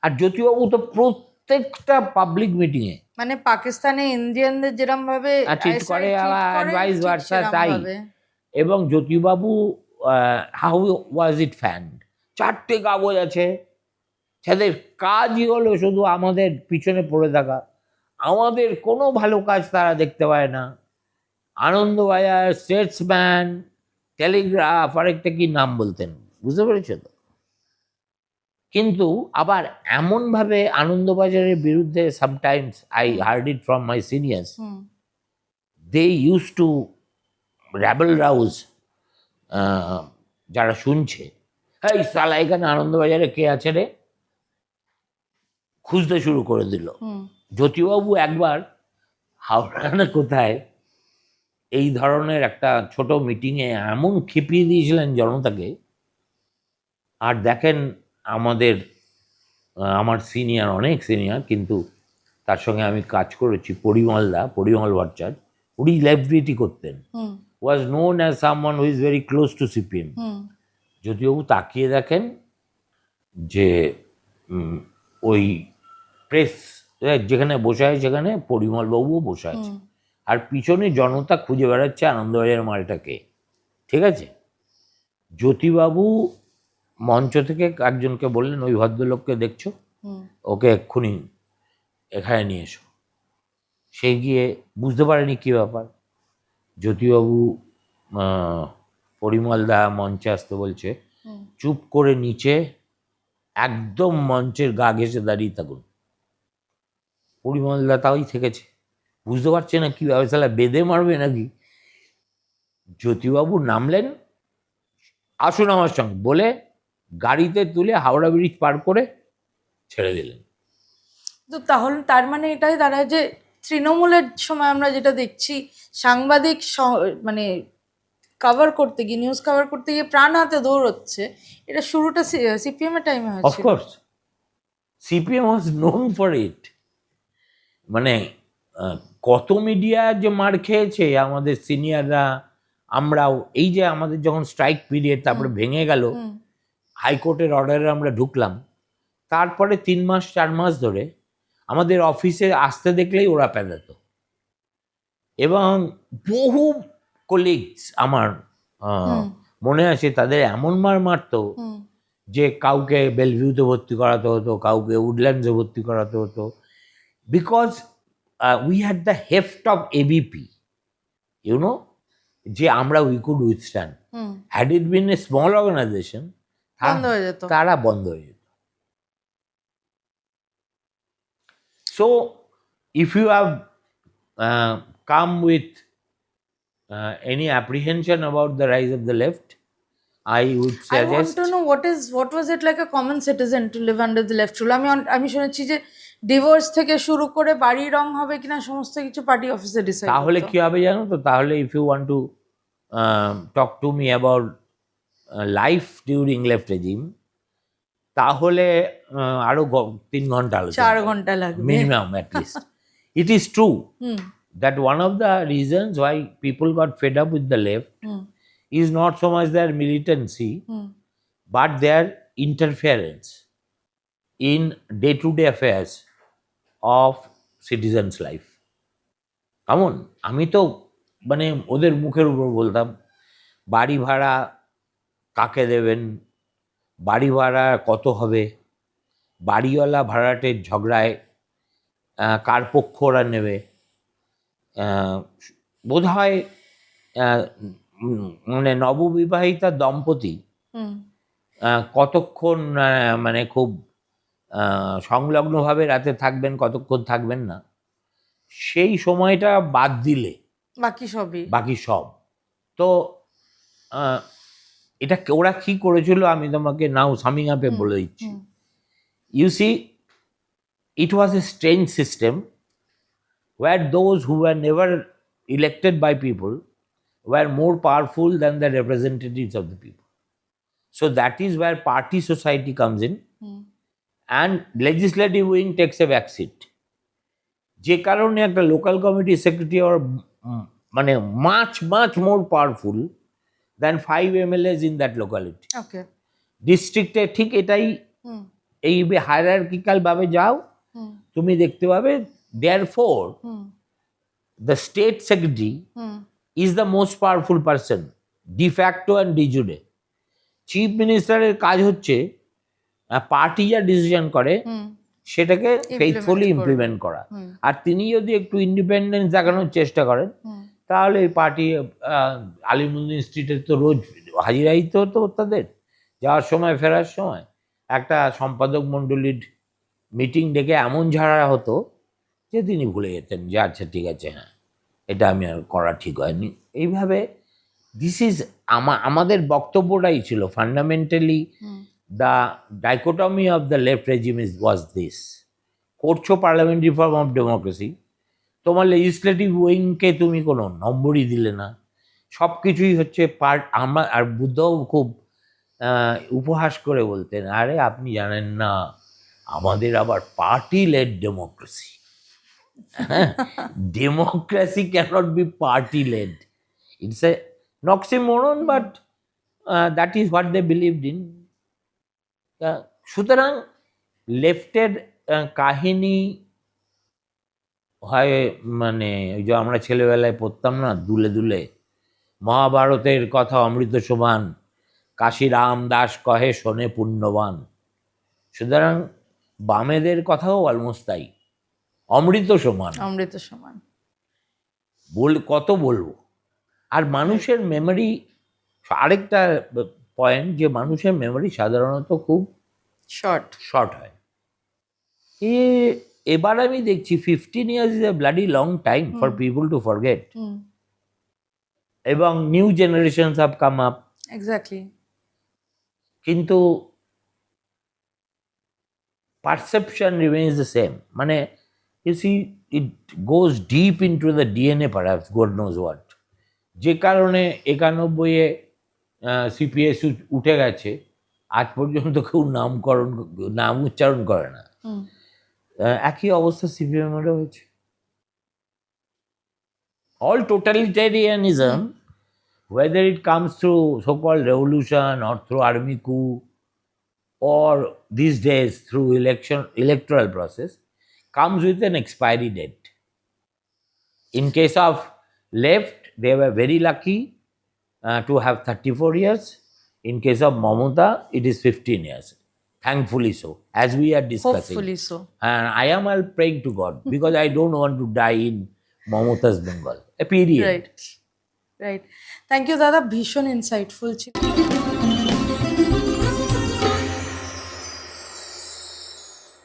[SPEAKER 1] আর জ্যোতিবাবু তো প্রত্যেকটা পাবলিক মিটিংয়ে
[SPEAKER 2] মানে পাকিস্তানে ইন্ডিয়ানদের যেরকম ভাবে
[SPEAKER 1] treat
[SPEAKER 2] ISI
[SPEAKER 1] করে,
[SPEAKER 2] treat
[SPEAKER 1] আবার
[SPEAKER 2] করে,
[SPEAKER 1] vice
[SPEAKER 2] ঠিক
[SPEAKER 1] versa
[SPEAKER 2] সেরকম
[SPEAKER 1] তাই।
[SPEAKER 2] ভাবে।
[SPEAKER 1] এবং জ্যোতিবাবু হাউ ওয়াজ ইট ফ্যান্ড, 4টে কাগজ আছে, তাদের কাজই হলো শুধু আমাদের পিছনে পড়ে থাকা, আমাদের কোনো ভালো কাজ তারা দেখতে পায় না। আনন্দবাজার, স্টেটসম্যান, টেলিগ্রাফ, আরেকটা কি নাম বলতেন, বুঝতে পেরেছো তো? কিন্তু আবার এমনভাবে আনন্দবাজারের বিরুদ্ধে sometimes I heard it from my seniors,
[SPEAKER 2] hmm
[SPEAKER 1] they use to rabble rouse যারা শুনছে, এই সালা এখানে আনন্দবাজারে কে আছে রে, খুঁজতে শুরু করে দিল।
[SPEAKER 2] হুম
[SPEAKER 1] জ্যোতিবাবু একবার হাওড়া না কোথায় এই ধরনের একটা ছোট মিটিংয়ে এমন খেপিয়ে দিয়েছিলেন জনতাকে। আর দেখেন আমাদের আমার সিনিয়র, অনেক সিনিয়র, কিন্তু তার সঙ্গে আমি কাজ করেছি, পরিমল ভট্টাচার্য, উনি লাইব্রেরি করতেন।
[SPEAKER 2] হুম
[SPEAKER 1] was known as someone who is very close to CPM. Jyotibabu তাকিয়ে দেখেন যে ওই প্রেস যেখানে বসে আছে সেখানে পরিমলবাবুও বসে আছে, আর পিছনে জনতা খুঁজে বেড়াচ্ছে আনন্দবাজার মালটাকে। ঠিক আছে, জ্যোতিবাবু মঞ্চ থেকে একজনকে বললেন, ওই ভদ্রলোককে দেখছো, ওকে এক্ষুনি এখানে নিয়ে এসো। সে গিয়ে বুঝতে পারেনি কী ব্যাপার। জ্যোতিবাবু পরিমলদা মঞ্চে আসতে বলছে, চুপ করে নিচে একদম মঞ্চের গা ঘেঁষে দাঁড়িয়ে থাকুন। পরিমলদা তাই থেকেছে, বুঝতে পারছে না কী ব্যাপার, শালা বেঁধে মারবে নাকি। জ্যোতিবাবু নামলেন, আসুন আমার সঙ্গে বলে গাড়িতে তুলে হাওড়া ব্রিজ পার করে ছেড়ে দিলেন।
[SPEAKER 2] তো তাহলে তার মানে এটাই দাঁড়ায় যে তৃণমূলের সময় আমরা যেটা দেখছি, সাংবাদিক মানে কভার করতে গিয়ে, নিউজ কভার করতে গিয়ে প্রাণ হাতে দৌড়চ্ছে, এটা শুরুটা সিপিএম এর টাইমে হয়েছিল।
[SPEAKER 1] Of course CPM was known for it. মানে কত মিডিয়া যে মার খেয়েছে আমাদের সিনিয়ররা, আমরাও। এই যে আমাদের যখন স্ট্রাইক পিরিয়ড তারপরে ভেঙে গেল, হাইকোর্টের অর্ডারে আমরা ঢুকলাম, তারপরে 3 মাস 4 মাস ধরে আমাদের অফিসে আসতে দেখলেই ওরা পেঁদাত। এবং বহু কলিগস আমার মনে আছে, তাদের এমন মার মারতো যে কাউকে বেলভিউতে ভর্তি করাতে হতো, কাউকে উডল্যান্ডসে ভর্তি করাতে হতো, because we had the heft of ABP, you know, যে আমরা we could withstand. Had it been a small organisation, তারা বন্ধ হয়ে যেত। So, if you have come with any apprehension about the rise of the left, I would suggest.
[SPEAKER 2] I want to know what was it like a common citizen to live under the left rule? আমি শুনেছি যে divorce থেকে শুরু করে বাড়ি রং হবে কিনা সমস্ত কিছু পার্টি অফিসে ডিসাইড।
[SPEAKER 1] তাহলে কি হবে জানো তো? তাহলে if you want to talk to me about life during left regime, তাহলে আরো 3 ঘন্টা
[SPEAKER 2] 4 ঘন্টা লাগবে
[SPEAKER 1] minimum at least. It is true that one of the reasons why people got fed up with the left is not so much their militancy, but their interference in day-to-day affairs of citizens' life. কেমন, আমি তো মানে ওদের মুখের উপর বলতাম, বাড়ি ভাড়া কাকে দেবেন, বাড়ি ভাড়া কত হবে, বাড়িওয়ালা ভাড়াটের ঝগড়ায় কার পক্ষ ওরা নেবে। বোধ হয় মানে নববিবাহিতা দম্পতি কতক্ষণ মানে খুব সংলগ্নভাবে রাতে থাকবেন, কতক্ষণ থাকবেন না, সেই সময়টা বাদ দিলে বাকি সব। তো এটা ওরা কি করেছিল আমি তোমাকে নাও সামিং আপে বলে দিচ্ছি। You see, it was a strange system where those who were never elected by people were more powerful than the representatives of the people. So that is where party society comes in and legislative wing takes a back seat. যে কারণে একটা local committee secretary আর মানে much more powerful than 5 MLAs in that locality.
[SPEAKER 2] Okay.
[SPEAKER 1] ডিস্ট্রিক্টে ঠিক এটাই, এই hierarchical ভাবে যাও তুমি দেখতে পাবে। Therefore, the state secretary is the most powerful person, de facto and de jure. Chief মিনিস্টারের কাজ হচ্ছে পার্টি যা ডিসিশন করে সেটাকে ফেইথফুলি ইমপ্লিমেন্ট করা, আর তিনি যদি একটু ইন্ডিপেন্ডেন্স দেখানোর চেষ্টা করেন তাহলে এই পার্টি আলিমুদ্দিন স্ট্রিটে তো রোজ হাজিরা দিতে হতো তাদের, যাওয়ার সময় ফেরার সময় একটা সম্পাদক মণ্ডলীর মিটিং ডেকে এমন ঝাড়া হতো যে তিনি ভুলে যেতেন যে আচ্ছা ঠিক আছে, হ্যাঁ এটা আমি আর করা ঠিক হয়নি। এইভাবে দিস ইজ আমাদের বক্তব্যটাই ছিল fundamentally the dichotomy of the left regime was this. করছো পার্লামেন্টারি ফর্ম অফ ডেমোক্রেসি, তোমার লেজিসলেটিভ উইংকে তুমি কোনো নম্বরই দিলে না, সব কিছুই হচ্ছে আমার। আর বুদ্ধও খুব উপহাস করে বলতেন, আরে আপনি জানেন না আমাদের আবার party led democracy. Democracy cannot be party led, it's a an oxymoron, but that is what they believed in. সুতরাং লেফটের কাহিনী হয় মানে ওই যে আমরা ছেলেবেলায় পড়তাম না দুলে দুলে, মহাভারতের কথা অমৃত সমান, কাশীরাম দাস কহে শোনে পুণ্যবান। সুতরাং বামেদের কথাও অলমোস্ট তাই, অমৃত সমান।
[SPEAKER 2] অমৃত সমান।
[SPEAKER 1] কত বলবো। আর মানুষের মেমোরি, আরেকটা পয়েন্ট, যে মানুষের মেমোরি সাধারণত খুব শর্ট হয়। এবার আমি দেখছি 15 years is a bloody long time for people to forget, এবং new generations have come up.
[SPEAKER 2] Exactly.
[SPEAKER 1] কিন্তু পারসেপশন রিমেইনস দ্য সেম, মানে you see it goes deep into the DNA perhaps, God knows what, যে কারণে 91-এ CPS উঠে গেছে, আজ পর্যন্ত কেউ নাম উচ্চারণ করে না। একই অবস্থা সিপিএমেরও হয়েছে। All totalitarianism, whether it comes through so-called revolution or through army coup or these days through electoral process, comes with an expiry date. In case of left, they were very lucky to have 34 years. In case of Mamata, it is 15 years. Thankfully so, as we are discussing.
[SPEAKER 2] Hopefully so.
[SPEAKER 1] And I am all praying to God because I don't want to die in Mamata's Bengal. A period.
[SPEAKER 2] Right. Thank you, Dada. Bhishon insightful ছিল।